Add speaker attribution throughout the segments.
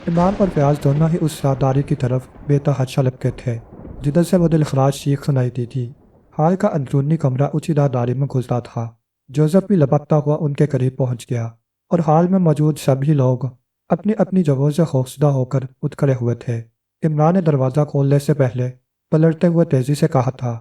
Speaker 1: عمران اور فیاض دونوں ہی اس راداری کی طرف بے تحاشا لپکے تھے جدھر سے وہ دلخراش چیخ سنائی دی تھی۔ حال کا اندرونی کمرہ اونچی راداری میں گھستا تھا۔ جوزف بھی لپکتا ہوا ان کے قریب پہنچ گیا اور حال میں موجود سبھی لوگ اپنی اپنی جگہوں سے خوفزدہ ہو کر اٹھ کھڑے ہوئے تھے۔ عمران نے دروازہ کھولنے سے پہلے پلٹتے ہوئے تیزی سے کہا تھا،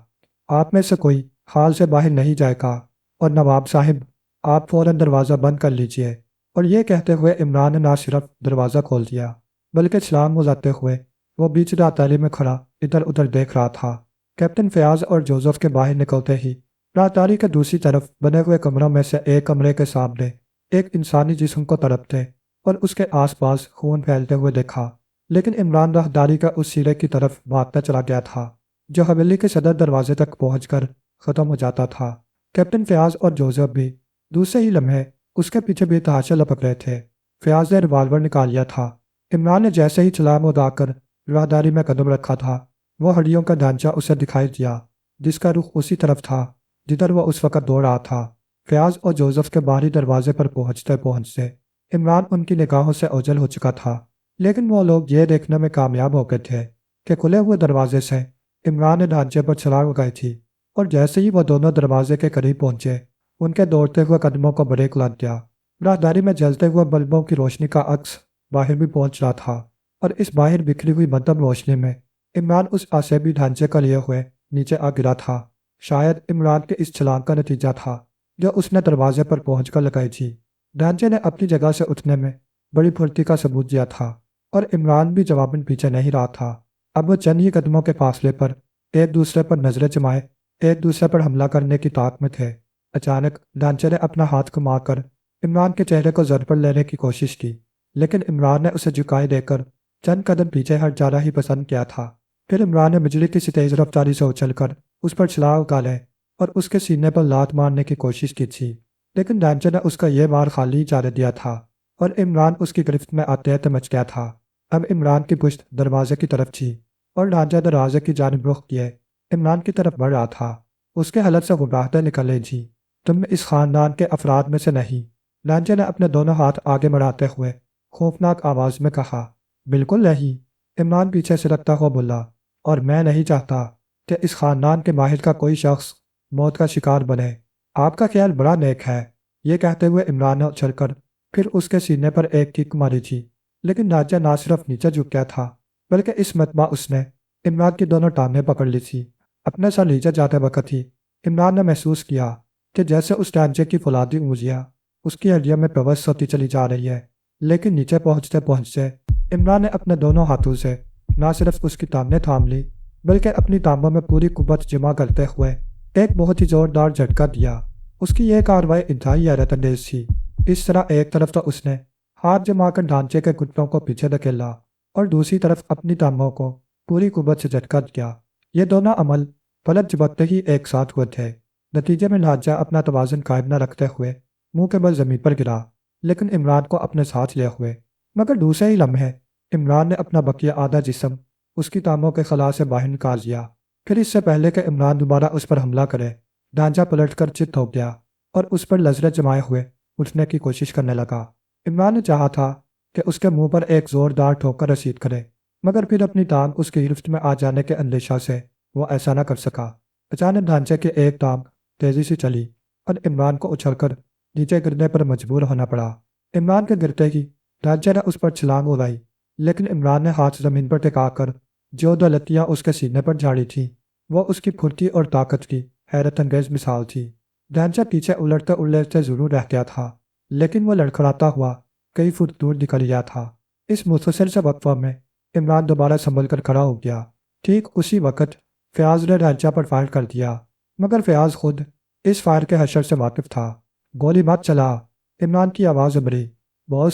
Speaker 1: آپ میں سے کوئی حال سے باہر نہیں جائے گا، اور نواب صاحب آپ فوراً دروازہ بند کر لیجئے۔ اور یہ کہتے ہوئے عمران نے نہ صرف دروازہ کھول دیا بلکہ چھلانگ لگاتے ہوئے وہ بیچ راتاری میں کھڑا ادھر ادھر دیکھ رہا تھا۔ کیپٹن فیاض اور جوزف کے باہر نکلتے ہی راتاری کے دوسری طرف بنے ہوئے کمروں میں سے ایک کمرے کے سامنے ایک انسانی جسم کو تڑپتے اور اس کے آس پاس خون پھیلتے ہوئے دیکھا، لیکن عمران راہداری کا اس سرے کی طرف بھاگتا چلا گیا تھا جو حویلی کے صدر دروازے تک پہنچ کر ختم ہو جاتا تھا۔ کیپٹن فیاض اور جوزف بھی دوسرے ہی لمحے اس کے پیچھے بے تحاشا لپک رہے تھے۔ فیاض نے ریوالور نکال لیا تھا۔ عمران نے جیسے ہی چھلانگ اڑا کر راہداری میں قدم رکھا تھا، وہ ہڈیوں کا ڈھانچہ اسے دکھائی دیا جس کا رخ اسی طرف تھا جدھر وہ اس وقت دوڑ رہا تھا۔ فیاض اور جوزف کے باہری دروازے پر پہنچتے پہنچتے عمران ان کی نگاہوں سے اوجھل ہو چکا تھا، لیکن وہ لوگ یہ دیکھنے میں کامیاب ہو گئے تھے کہ کھلے ہوئے دروازے سے عمران نے ڈھانچے پر چھلانگ لگائی تھی، اور جیسے ہی وہ دونوں دروازے کے قریب پہنچے ان کے دوڑتے ہوئے قدموں کو بریک لگ گیا۔ راہداری میں جلتے ہوئے بلبوں کی روشنی کا عکس باہر بھی پہنچ رہا تھا، اور اس باہر بکھری ہوئی مدھم روشنی میں عمران اس آسیبی ڈھانچے کا لیے ہوئے نیچے آ گرا تھا۔ شاید عمران کے اس چھلانگ کا نتیجہ تھا جو اس نے دروازے پر پہنچ کر لگائی تھی۔ ڈھانچے نے اپنی جگہ سے اٹھنے میں بڑی پھرتی کا ثبوت دیا تھا، اور عمران بھی جواباً پیچھے نہیں رہا تھا۔ اب وہ چند ہی قدموں کے فاصلے پر ایک دوسرے پر نظریں جمائے ایک دوسرے پر حملہ کرنے کی طاق میں تھے۔ اچانک ڈھانچے نے اپنا ہاتھ گھما کر عمران کے چہرے کو زد پر لینے کی کوشش کی، لیکن عمران نے اسے جھکائے دے کر چند قدم پیچھے ہٹ جانا ہی پسند کیا تھا۔ پھر عمران نے بجلی کی سی تیز رفتاری سے اچھل کر اس پر چھلانگ ڈالے اور اس کے سینے پر لات مارنے کی کوشش کی تھی، لیکن ڈھانچے نے اس کا یہ وار خالی جانے دیا تھا اور عمران اس کی گرفت میں آتے مچ گیا تھا۔ اب عمران کی پشت دروازے کی طرف تھی اور ڈھانچہ دروازے کی جانب رخ کیے عمران کی طرف بڑھ رہا تھا۔ اس کے حلق سے گھبراہٹیں نکل رہی تھیں۔ تم اس خاندان کے افراد میں سے نہیں، ڈھانچے نے اپنے دونوں ہاتھ آگے بڑھاتے ہوئے خوفناک آواز میں کہا۔ بالکل نہیں، عمران پیچھے سے رکھتا ہوا بولا، اور میں نہیں چاہتا کہ اس خاندان کے ماہر کا کوئی شخص موت کا شکار بنے۔ آپ کا خیال بڑا نیک ہے۔ یہ کہتے ہوئے عمران نے اچھل کر پھر اس کے سینے پر ایک کک ماری تھی، لیکن ڈھانچہ نہ صرف نیچے جھک گیا تھا بلکہ اس مرتبہ اس نے عمران کی دونوں ٹانگیں پکڑ لی تھی۔ اپنے سر نیچے جاتے وقت ہی عمران نے محسوس کیا کہ جیسے اس ڈھانچے کی فولادی انگلیاں اس کی ہڈیوں میں پیوست ہوتی چلی جا رہی ہے، لیکن نیچے پہنچتے پہنچتے عمران نے اپنے دونوں ہاتھوں سے نہ صرف اس کی ٹانگیں تھام لی بلکہ اپنی ٹانگوں میں پوری قوت جمع کرتے ہوئے ایک بہت ہی زوردار جھٹکا دیا۔ اس کی یہ کارروائی انتہائی حیرت انگیز تھی۔ اس طرح ایک طرف تو اس نے ہاتھ جما کر ڈھانچے کے گھٹنوں کو پیچھے دھکیلا اور دوسری طرف اپنی ٹانگوں کو پوری قوت سے جھٹکا دیا۔ یہ دونوں عمل پلک جھپکتے ہی ایک ساتھ ہوئے تھے۔ نتیجے میں ڈھانچہ اپنا توازن قائم نہ رکھتے ہوئے منہ کے بل زمین پر گرا، لیکن عمران کو اپنے ساتھ لیے ہوئے۔ مگر دوسرے ہی لمحے عمران نے اپنا بقیہ آدھا جسم اس کی ٹانگوں کے خلا سے باہر نکال دیا۔ پھر اس سے پہلے کہ عمران دوبارہ اس پر حملہ کرے، ڈھانچہ پلٹ کر چت ہو گیا اور اس پر نظریں جمائے ہوئے اٹھنے کی کوشش کرنے لگا۔ عمران نے چاہا تھا کہ اس کے منہ پر ایک زوردار ٹھوکر رسید کرے، مگر پھر اپنی ٹانگ اس کی گرفت میں آ جانے کے اندیشہ سے وہ ایسا نہ کر سکا۔ اچانک ڈھانچے کی ایک ٹانگ تیزی سے چلی اور عمران کو اچھل کر نیچے گرنے پر مجبور ہونا پڑا۔ عمران کے گرتے ہی ڈھانچے نے اس پر چھلانگ اڑائی، لیکن عمران نے ہاتھ زمین پر ٹکا کر جو دو لتیاں اس کے سینے پر جھاڑی تھیں وہ اس کی پھرتی اور طاقت کی حیرت انگیز مثال تھی۔ ڈھانچہ پیچھے الٹتے الٹتے ضرور رہ گیا تھا، لیکن وہ لڑکھڑاتا ہوا کئی فٹ دور نکل گیا تھا۔ اس مختصر سے وقفہ میں عمران دوبارہ سنبھل کر کھڑا ہو گیا۔ ٹھیک اسی وقت فیاض نے ڈھانچہ پر فائر کر دیا، مگر فیاض خود اس فائر کے حشر سے واقف تھا۔ گولی مت چلا، عمران کی آواز ابھری۔ باس،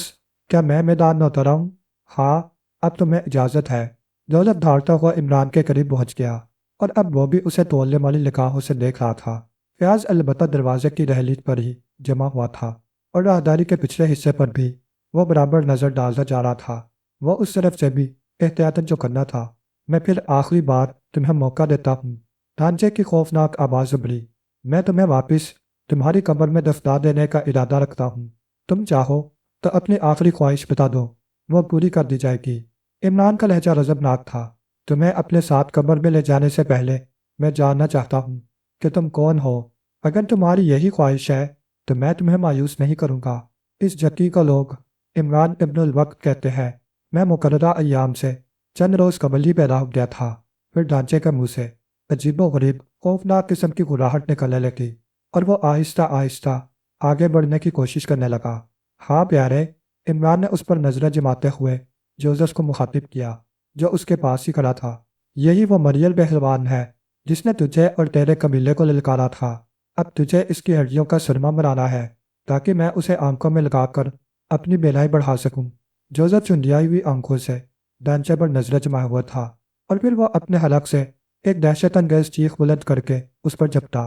Speaker 1: کیا میں میدان میں اتر آؤں؟ ہاں، اب تمہیں اجازت ہے۔ جوزف دھاڑتا ہوا عمران کے قریب پہنچ گیا اور اب وہ بھی اسے تولنے والی نگاہوں سے دیکھ رہا تھا۔ فیاض البتہ دروازے کی دہلیز پر ہی جمع ہوا تھا اور راہداری کے پچھلے حصے پر بھی وہ برابر نظر ڈالتا جا رہا تھا۔ وہ اس طرف سے بھی احتیاطاً جو کرنا تھا۔ میں پھر آخری بار تمہیں موقع دیتا ہوں، ڈھانچے کی خوفناک آواز ابھری۔ میں تمہیں واپس تمہاری قبر میں دفنا دینے کا ارادہ رکھتا ہوں۔ تم چاہو تو اپنی آخری خواہش بتا دو۔ وہ پوری کر دی جائے گی۔ عمران کا لہجہ غضبناک تھا۔ تمہیں اپنے ساتھ قبر میں لے جانے سے پہلے میں جاننا چاہتا ہوں کہ تم کون ہو۔ اگر تمہاری یہی خواہش ہے تو میں تمہیں مایوس نہیں کروں گا۔ اس جکی کو لوگ عمران ابن الوقت کہتے ہیں۔ میں مقررہ ایام سے چند روز قبل ہی پیدا ہو گیا تھا۔ پھر ڈھانچے کے منہ سے عجیب و غریب خوفناک قسم کی گھراہٹ نکلنے لگی اور وہ آہستہ آہستہ آگے بڑھنے کی کوشش کرنے لگا۔ ہاں پیارے، عمران نے اس پر نظریں جماتے ہوئے جوزف کو مخاطب کیا جو اس کے پاس ہی کھڑا تھا۔ یہی وہ مریل پہلوان ہے جس نے تجھے اور تیرے قبیلے کو للکارا تھا۔ اب تجھے اس کی ہڈیوں کا سرما بنانا ہے تاکہ میں اسے آنکھوں میں لگا کر اپنی بینائی بڑھا سکوں۔ جوزف چندیائی ہوئی آنکھوں سے ڈانچے پر نظریں جمائے ہوا تھا اور پھر وہ اپنے حلق سے ایک دہشت انگیز چیخ بلند کر کے اس پر جھپٹا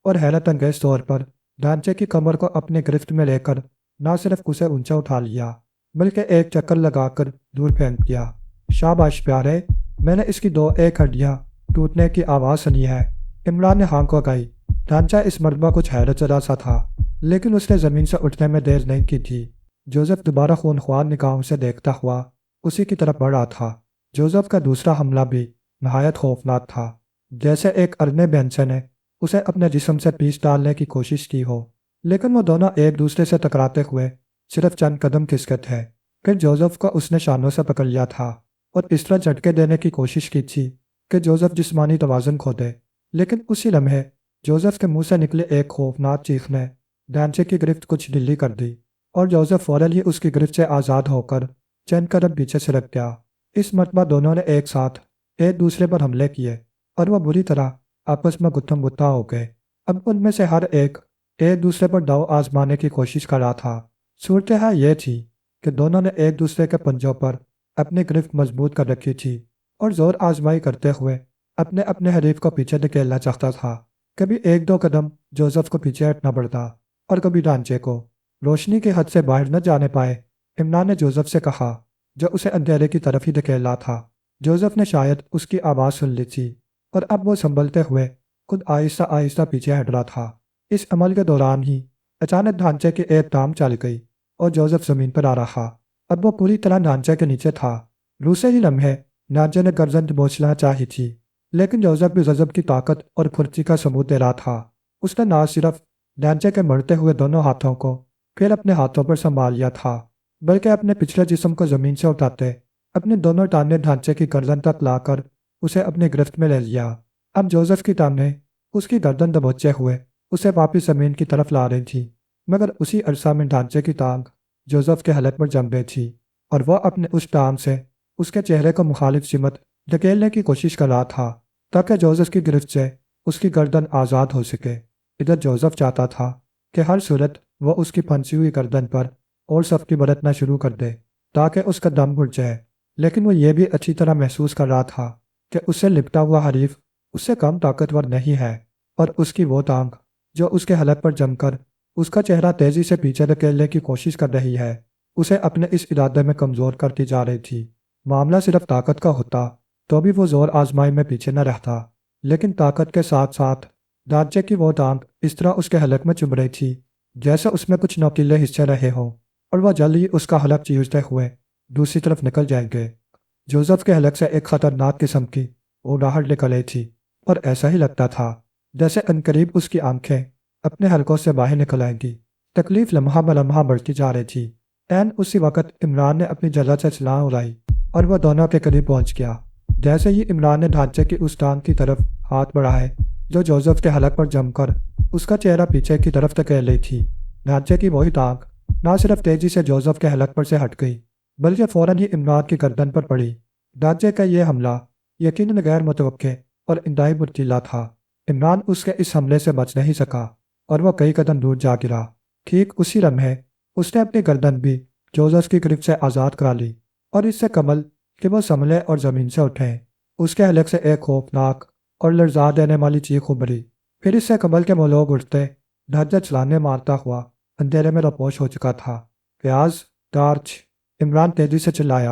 Speaker 1: اور حیرت انگیز طور پر ڈانچے کی کمر کو اپنے گرفت میں لے کر نہ صرف اسے اونچا اٹھا لیا بلکہ ایک چکر لگا کر دور پھینک دیا۔ شاباش پیارے، میں نے اس کی دو ایک ہڈیاں ٹوٹنے کی آواز سنی ہے۔ عمران نے ہانک لگائی۔ ڈھانچہ اس مرتبہ کچھ حیرت زدہ سا تھا لیکن اس نے زمین سے اٹھنے میں دیر نہیں کی تھی۔ جوزف دوبارہ خونخوار نگاہوں سے دیکھتا ہوا اسی کی طرف بڑھ رہا تھا۔ جوزف کا دوسرا حملہ بھی نہایت خوفناک تھا، جیسے ایک ارنے بینچے نے اسے اپنے جسم سے پیس ڈالنے کی کوشش کی ہو، لیکن وہ دونوں ایک دوسرے سے ٹکراتے ہوئے صرف چند قدم کھسکے تھے۔ پھر جوزف کو اس نے شانوں سے پکڑ لیا تھا اور اس طرح جھٹکے دینے کی کوشش کی تھی کہ جوزف جسمانی توازن کھو دے، لیکن اسی لمحے جوزف کے منہ سے نکلے ایک خوفناک چیخ نے ڈانچے کی گرفت کچھ ڈھیلی کر دی اور جوزف فوراً ہی اس کی گرفت سے آزاد ہو کر چند قدم پیچھے سرک گیا۔ اس مرتبہ دونوں نے ایک ساتھ ایک دوسرے پر حملے کیے اور وہ بری طرح آپس میں گتھم گتھا ہو گئے۔ اب ان میں سے ہر ایک دوسرے پر داؤ آزمانے کی کوشش کر رہا تھا۔ صورتحال یہ تھی کہ دونوں نے ایک دوسرے کے پنجوں پر اپنی گرفت مضبوط کر رکھی تھی اور زور آزمائی کرتے ہوئے اپنے اپنے حریف کو پیچھے دھکیلنا چاہتا تھا۔ کبھی ایک دو قدم جوزف کو پیچھے ہٹنا پڑتا اور کبھی ڈانچے کو روشنی کی حد سے باہر نہ جانے پائے۔ عمران نے جوزف سے کہا جو اسے اندھیرے کی طرف ہی دھکیل رہا تھا۔ جوزف نے شاید اس کی آواز سن لی تھی اور اب وہ سنبھلتے ہوئے خود آہستہ آہستہ پیچھے ہٹ رہا تھا۔ اس عمل کے دوران ہی اچانک ڈھانچے کی ایک ٹانگ چل گئی اور جوزف زمین پر آ رہا۔ اب وہ پوری طرح ڈھانچے کے نیچے تھا۔ دوسرے ہی لمحے ڈھانچے نے گردن دبوچنا چاہی تھی لیکن جوزف بھی غضب کی طاقت اور پھرتی کا ثبوت دے رہا تھا۔ اس نے نہ صرف ڈھانچے کے مڑتے ہوئے دونوں ہاتھوں کو پھر اپنے ہاتھوں پر سنبھال لیا تھا بلکہ اپنے پچھلے جسم کو زمین سے اٹھاتے اپنے دونوں ٹانگیں ڈھانچے کی گردن تک لا کر اسے اپنی گرفت میں لے لیا۔ اب جوزف کی ٹانگیں اس کی گردن دبوچے ہوئے اسے واپس زمین کی طرف لا رہی تھی، مگر اسی عرصہ میں ڈھانچے کی ٹانگ جوزف کے حلق پر جم گئی تھی اور وہ اپنے اس ٹانگ سے اس کے چہرے کو مخالف سمت دھکیلنے کی کوشش کر رہا تھا تاکہ جوزف کی گرفت سے اس کی گردن آزاد ہو سکے۔ ادھر جوزف چاہتا تھا کہ ہر صورت وہ اس کی پھنسی ہوئی گردن پر اور سختی برتنا شروع کر دے تاکہ اس کا دم گھٹ جائے، لیکن وہ یہ بھی اچھی طرح محسوس کر رہا تھا کہ اس سے لپٹا ہوا حریف اس سے کم طاقتور نہیں ہے اور اس کی وہ ٹانگ جو اس کے حلق پر جم کر اس کا چہرہ تیزی سے پیچھے دھکیلنے کی کوشش کر رہی ہے اسے اپنے اس ارادے میں کمزور کرتی جا رہی تھی۔ معاملہ صرف طاقت کا ہوتا تو بھی وہ زور آزمائی میں پیچھے نہ رہتا، لیکن طاقت کے ساتھ ساتھ ڈھانچے کی وہ ٹانگ اس طرح اس کے حلق میں چبھ رہی تھی جیسے اس میں کچھ نوکیلے حصے رہے ہوں اور وہ جلد ہی اس کا حلق چیرتے ہوئے دوسری طرف نکل جائیں گے۔ جوزف کے حلق سے ایک خطرناک قسم کی اڑاہٹ نکل رہی تھی اور ایسا ہی لگتا تھا جیسے عنقریب اس کی آنکھیں اپنے حلقوں سے باہر نکل آئیں گی۔ تکلیف لمحہ بلمحہ بڑھتی جا رہی تھی۔ عین اسی وقت عمران نے اپنی جگہ سے چھلانگ اڑائی اور وہ دونوں کے قریب پہنچ گیا۔ جیسے ہی عمران نے ڈھانچے کی اس ٹانگ کی طرف ہاتھ بڑھائے جو جوزف کے حلق پر جم کر اس کا چہرہ پیچھے کی طرف دھکیل رہی تھی، ڈھانچے کی وہی ٹانگ نہ صرف تیزی سے جوزف کے حلق پر سے ہٹ گئی بلکہ فوراً ہی عمران کی گردن پر پڑی۔ ڈھانچے کا یہ حملہ یقیناً غیر متوقع اور انتہائی مرتیلا تھا۔ عمران اس کے اس حملے سے بچ نہیں سکا اور وہ کئی قدم دور جا گرا۔ ٹھیک اسی لمحے اس نے اپنی گردن بھی جوزف کی گرفت سے آزاد کرا لی اور اس سے قبل کہ وہ سنبھلے اور زمین سے اٹھے اس کے حلق سے ایک خوفناک اور لرزا دینے والی چیخ ابھری۔ پھر اس سے قبل کہ وہ لوگ اٹھتے ڈھانچہ چھلانے مارتا ہوا اندھیرے میں روپوش ہو چکا تھا۔ پیاز، ٹارچ! عمران تیزی سے چلایا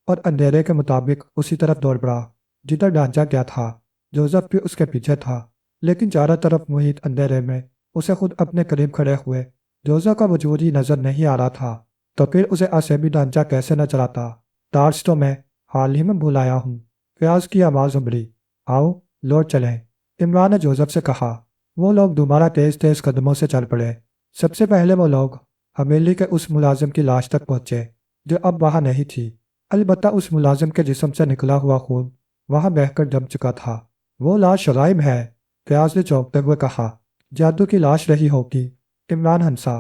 Speaker 1: اور اندھیرے کے مطابق اسی طرف دوڑ پڑا جدھر ڈھانچہ گیا تھا۔ جوزف بھی اس کے پیچھے تھا لیکن چاروں طرف محیط اندھیرے میں اسے خود اپنے قریب کھڑے ہوئے جوزف کا وجود ہی نظر نہیں آ رہا تھا، تو پھر اسے ایسے بھی ڈھانچہ کیسے نہ چلاتا۔ ٹارچ تو میں حال ہی میں بھول آیا ہوں۔ فیاض کی آواز ابھری۔ آؤ لوٹ چلیں، عمران نے جوزف سے کہا۔ وہ لوگ دوبارہ تیز تیز قدموں سے چل پڑے۔ سب سے پہلے وہ لوگ حویلی کے اس ملازم کی لاش تک پہنچے جو اب وہاں نہیں تھی، البتہ اس ملازم کے جسم سے نکلا ہوا خون وہاں بہہ کر جم چکا تھا۔ وہ لاش غائب ہے، فیاض نے چونکتے ہوئے کہا۔ جادو کی لاش رہی ہوگی، عمران ہنسا۔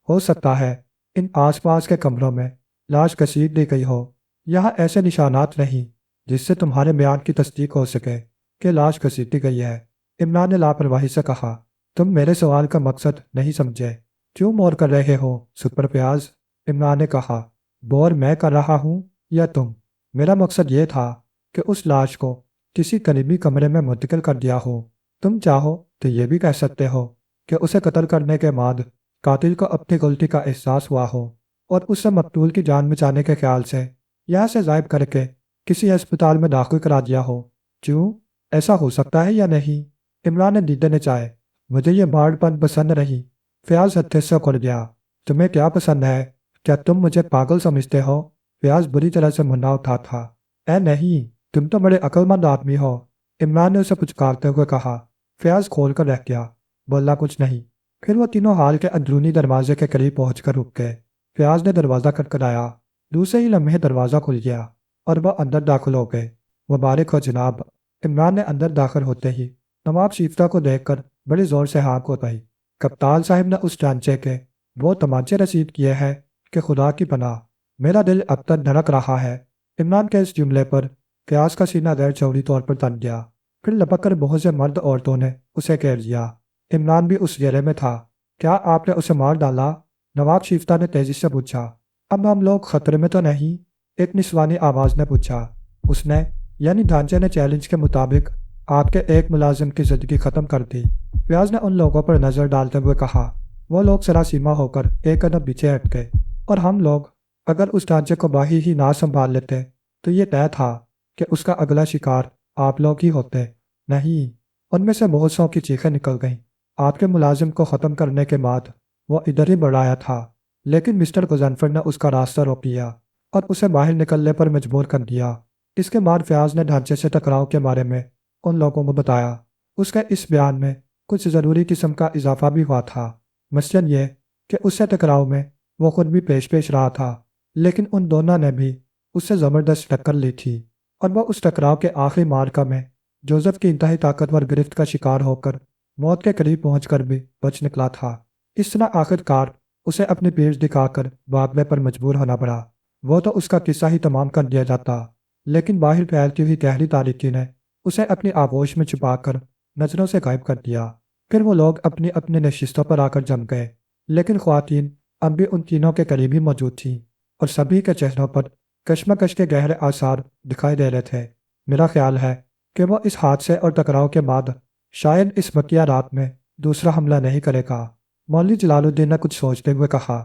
Speaker 1: ہو سکتا ہے ان آس پاس کے کمروں میں لاش گھسیٹ دی گئی ہو۔ یہاں ایسے نشانات نہیں جس سے تمہارے بیان کی تصدیق ہو سکے کہ لاش گھسیٹی گئی ہے، عمران نے لاپرواہی سے کہا۔ تم میرے سوال کا مقصد نہیں سمجھے، کیوں مور کر رہے ہو سپر فیاض؟ عمران نے کہا۔ بور میں کر رہا ہوں یا تم؟ میرا مقصد یہ تھا کہ اس لاش کو کسی قریبی کمرے میں منتقل کر دیا ہو۔ تم چاہو تو یہ بھی کہہ سکتے ہو کہ اسے قتل کرنے کے بعد قاتل کو اپنی غلطی کا احساس ہوا ہو اور اسے مقتول کی جان بچانے کے خیال سے یہاں سے غائب کر کے کسی ہسپتال میں داخل کرا دیا ہو۔ کیوں؟ ایسا ہو سکتا ہے یا نہیں؟ عمران نے دیدے نے چاہے۔ مجھے یہ بھاڑ پن پسند نہیں، فیاض ہتھے سے اکڑ گیا۔ تمہیں کیا پسند ہے؟ کیا تم مجھے پاگل سمجھتے ہو؟ فیاض بری طرح سے منہ اٹھا تھا۔ اے نہیں، تم تو بڑے عقل مند آدمی ہو، عمران نے اسے پچکارتے ہوئے کہا۔ فیاض کھول کر رہ گیا، بولا کچھ نہیں۔ پھر وہ تینوں ہال کے اندرونی دروازے کے قریب پہنچ کر رک گئے۔ فیاض نے دروازہ کھٹکھٹایا، دوسرے ہی لمحے دروازہ کھل گیا اور وہ اندر داخل ہو گئے۔ مبارک ہو جناب، عمران نے اندر داخل ہوتے ہی نواب شیفتہ کو دیکھ کر بڑی زور سے ہانک اٹھائی۔ کپتان صاحب نے اس ڈانچے کے وہ تمانچے رسید کیے ہیں کہ خدا کی پناہ، میرا دل اب تک دھڑک رہا ہے۔ عمران کے اس جملے پر فیاض کا سینہ غیر شعوری طور پر تن گیا۔ پھر لپک کر بہت سے مرد عورتوں نے اسے گھیر لیا۔ عمران بھی اس گھیرے میں تھا۔ کیا آپ نے اسے مار ڈالا؟ نواب شیفتہ نے تیزی سے پوچھا۔ اب ہم لوگ خطرے میں تو نہیں؟ ایک نسوانی آواز نے پوچھا۔ اس نے یعنی ڈھانچے نے چیلنج کے مطابق آپ کے ایک ملازم کی زندگی ختم کر دی، فیاض نے ان لوگوں پر نظر ڈالتے ہوئے کہا۔ وہ لوگ سراسیما ہو کر ایک قدم پیچھے ہٹ گئے، اور ہم لوگ اگر اس ڈھانچے کو باہی ہی نہ سنبھال لیتے تو یہ طے تھا کہ اس کا اگلا شکار آپ لوگ ہی ہوتے۔ نہیں، ان میں سے بہت سو کی چیخیں نکل گئیں۔ آپ کے ملازم کو ختم کرنے کے بعد وہ ادھر ہی بڑھایا تھا، لیکن مسٹر غضنفر نے اس کا راستہ روک لیا اور اسے باہر نکلنے پر مجبور کر دیا۔ اس کے بعد فیاض نے ڈھانچے سے ٹکراؤ کے بارے میں ان لوگوں کو بتایا۔ اس کے اس بیان میں کچھ ضروری قسم کا اضافہ بھی ہوا تھا، مثلاً یہ کہ اس سے ٹکراؤ میں وہ خود بھی پیش رہا تھا، لیکن ان دونوں نے بھی اس سے زبردست ٹکر لی تھی، اور وہ اس ٹکراؤ کے آخری معرکہ میں جوزف کی انتہائی طاقتور گرفت کا شکار ہو کر موت کے قریب پہنچ کر بھی بچ نکلا تھا۔ اس طرح آخر کار اسے اپنی پیٹھ دکھا کر بھاگنے پر مجبور ہونا پڑا۔ وہ تو اس کا قصہ ہی تمام کر دیا جاتا، لیکن باہر پھیلتی ہوئی گہری تاریکی نے اسے اپنی آغوش میں چھپا کر نظروں سے غائب کر دیا۔ پھر وہ لوگ اپنی اپنی نشستوں پر آ کر جم گئے، لیکن خواتین اب بھی ان تینوں کے قریب ہی موجود تھیں، اور سبھی کے چہروں پر کشمکش کے گہرے آثار دکھائی دے رہے تھے۔ میرا خیال ہے کہ وہ اس حادثے اور ٹکراؤ کے بعد شاید اس بقیہ رات میں دوسرا حملہ نہیں کرے گا، مولوی جلال الدین نے کچھ سوچتے ہوئے کہا۔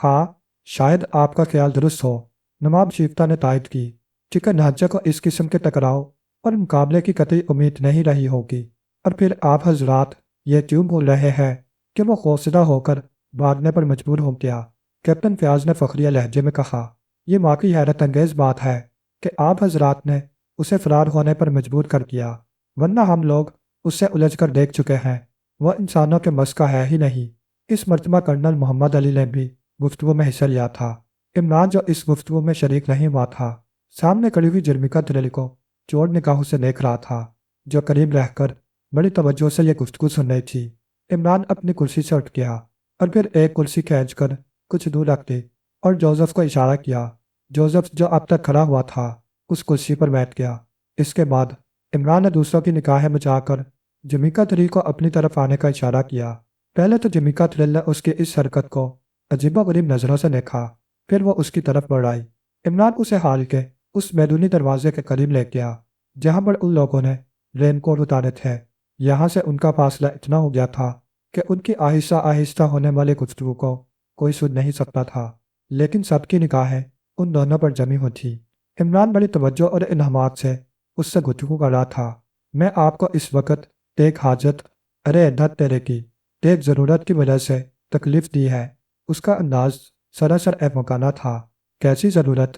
Speaker 1: ہاں، شاید آپ کا خیال درست ہو، نواب شیفتہ نے تائید کی، چکن ڈھانچے کو اس قسم کے ٹکراؤ اور مقابلے کی قطعی امید نہیں رہی ہوگی۔ اور پھر آپ حضرات یہ کیوں بول رہے ہیں کہ وہ خوفزدہ ہو کر بھاگنے پر مجبور ہو گیا؟ کیپٹن فیاض نے فخریہ لہجے میں کہا۔ یہ واقعی حیرت انگیز بات ہے کہ آپ حضرات نے اسے فرار ہونے پر مجبور کر دیا، ورنہ ہم لوگ اس سے الجھ کر دیکھ چکے ہیں، وہ انسانوں کے بس کا ہے ہی نہیں۔ اس مرتبہ کرنل محمد علی نے بھی گفتگو میں حصہ لیا تھا۔ عمران جو اس گفتگو میں شریک نہیں ہوا تھا، سامنے کھڑی ہوئی جرمیکا تھریل کو چور نگاہوں سے دیکھ رہا تھا، جو قریب رہ کر بڑی توجہ سے یہ گفتگو سن رہی تھی۔ عمران اپنی کرسی سے اٹھ گیا اور پھر ایک کرسی کھینچ کر کچھ دور رکھ دی اور جوزف کو اشارہ کیا۔ جوزف جو اب تک کھڑا ہوا تھا اس کرسی پر بیٹھ گیا۔ اس کے بعد عمران نے دوسروں کی نگاہیں بچا کر جمیکا تھریل کو اپنی طرف آنے کا اشارہ کیا۔ پہلے تو جمیکا تھریل نے اس کی اس حرکت کو عجیب و غریب نظروں سے دیکھا، پھر وہ اس کی طرف بڑھ آئی۔ عمران اسے ہال کے اس بیرونی دروازے کے قریب لے گیا جہاں پر ان لوگوں نے رین کوٹ اتارے تھے۔ یہاں سے ان کا فاصلہ اتنا ہو گیا تھا کہ ان کی آہستہ آہستہ ہونے والے گفتگو کو کوئی سن نہیں سکتا تھا، لیکن سب کی نگاہیں ان دونوں پر جمی ہوئی تھی۔ عمران بڑی توجہ اور انہماک سے اس سے گفتگو کر رہا تھا۔ میں آپ کو اس وقت ایک حاجت، ارے عدت تیرے کی، ایک ضرورت کی وجہ سے تکلیف دی ہے۔ اس کا انداز سراسر احمقانہ تھا۔ کیسی ضرورت؟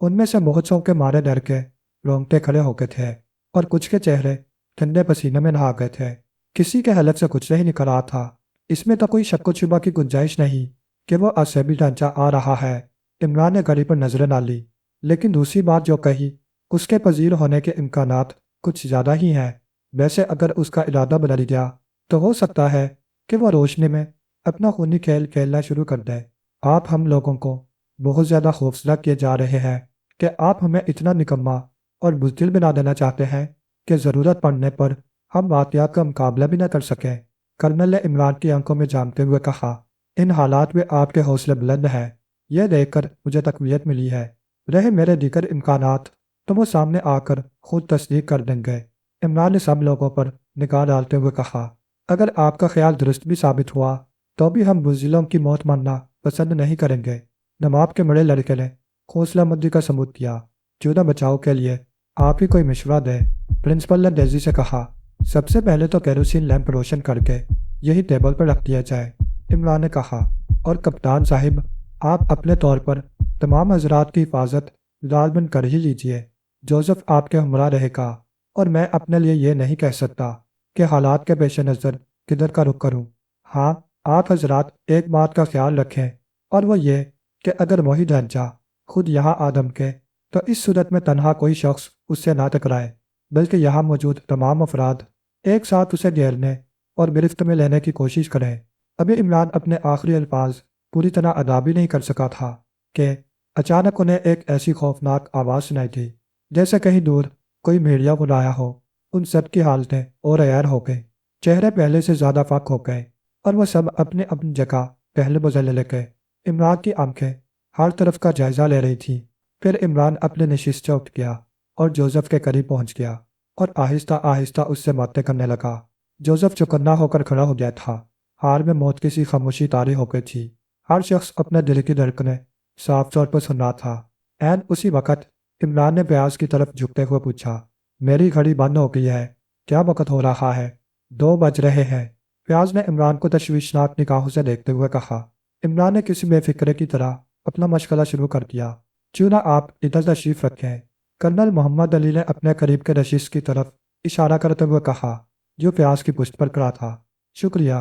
Speaker 1: ان میں سے بہت سو کے مارے ڈر کے رونگٹے کھڑے ہو گئے تھے اور کچھ کے چہرے ٹھنڈے پسینے میں نہا گئے تھے۔ کسی کے حلق سے کچھ نہیں نکل رہا تھا۔ اس میں تو کوئی شک و شبہ کی گنجائش نہیں کہ وہ عصبی ڈھانچہ آ رہا ہے۔ عمران نے گھڑی پر نظریں نہ لی، لیکن دوسری بات جو کہی اس کے پذیر ہونے کے امکانات کچھ زیادہ ہی ہیں۔ ویسے اگر اس کا ارادہ بدل گیا تو ہو سکتا ہے کہ وہ روشنی میں اپنا خونی کھیل کھیلنا شروع کر دے۔ آپ ہم لوگوں کو بہت زیادہ خوفزدہ کیے جا رہے ہیں کہ آپ ہمیں اتنا نکما اور بزدل بنا دینا چاہتے ہیں کہ ضرورت پڑنے پر ہم واقعات کا مقابلہ بھی نہ کر سکیں۔ کرنل نے عمران کی آنکھوں میں جھانکتے ہوئے کہا، ان حالات میں آپ کے حوصلے بلند ہیں، یہ دیکھ کر مجھے تقویت ملی ہے۔ رہے میرے دیگر امکانات تو وہ سامنے آ کر خود تصدیق کر دیں گے۔ عمران نے سب لوگوں پر نگاہ ڈالتے ہوئے کہا، اگر آپ کا خیال درست بھی ثابت ہوا تو بھی ہم بزدلوں کی موت مرنا پسند نہیں کریں گے۔ نواب کے بڑے لڑکے نے حوصلہ مندی کا ثبوت دیا۔ چودہ بچاؤ کے لیے آپ ہی کوئی مشورہ دیں۔ پرنسپل نے تیزی سے کہا، سب سے پہلے تو کیروسین لیمپ روشن کر کے یہی ٹیبل پر رکھ دیا جائے۔ عمران نے کہا، اور کپتان صاحب آپ اپنے طور پر تمام حضرات کی حفاظت لازمن کر ہی لیجئے۔ جوزف آپ کے ہمراہ رہے گا اور میں اپنے لیے یہ نہیں کہہ سکتا کہ حالات کے پیش نظر کدھر کا رخ کروں۔ ہاں، آپ حضرات ایک بات کا خیال رکھیں، اور وہ یہ کہ اگر وہی ڈھانچہ خود یہاں آدم کے تو اس صورت میں تنہا کوئی شخص اس سے نہ ٹکرائے، بلکہ یہاں موجود تمام افراد ایک ساتھ اسے گھیرنے اور گرفت میں لینے کی کوشش کریں۔ ابھی عمران اپنے آخری الفاظ پوری طرح ادا بھی نہیں کر سکا تھا کہ اچانک انہیں ایک ایسی خوفناک آواز سنائی تھی جیسے کہیں دور کوئی بھیڑیا بلایا ہو۔ ان سب کی حالتیں اور غیر ہو گئیں، چہرے پہلے سے زیادہ فاق ہو گئے اور وہ سب اپنی اپنی جگہ پہلے بدلنے لگے۔ عمران کی آنکھیں ہر طرف کا جائزہ لے رہی تھیں۔ پھر عمران اپنے نشست سے اٹھ گیا اور جوزف کے قریب پہنچ گیا اور آہستہ آہستہ اس سے باتیں کرنے لگا۔ جوزف چوکنا ہو کر کھڑا ہو گیا تھا۔ حال میں موت کی سی خاموشی طاری ہو گئی تھی۔ ہر شخص اپنے دل کی دھڑکنیں صاف طور پر سن رہا تھا۔ عین اسی وقت عمران نے پیاز کی طرف جھکتے ہوئے پوچھا، میری گھڑی بند ہو گئی ہے، کیا وقت ہو رہا ہے؟ 2 بج رہے ہیں۔ پیاز نے عمران کو تشویشناک نگاہوں سے دیکھتے ہوئے کہا۔ عمران نے کسی بے فکرے کی طرح اپنا مشغلہ شروع کر دیا۔ چونہ آپ ادھر تشریف رکھیں۔ کرنل محمد علی نے اپنے قریب کے نشست کی طرف اشارہ کرتے ہوئے کہا جو پیاز کی پشت پر کھڑا تھا، شکریہ۔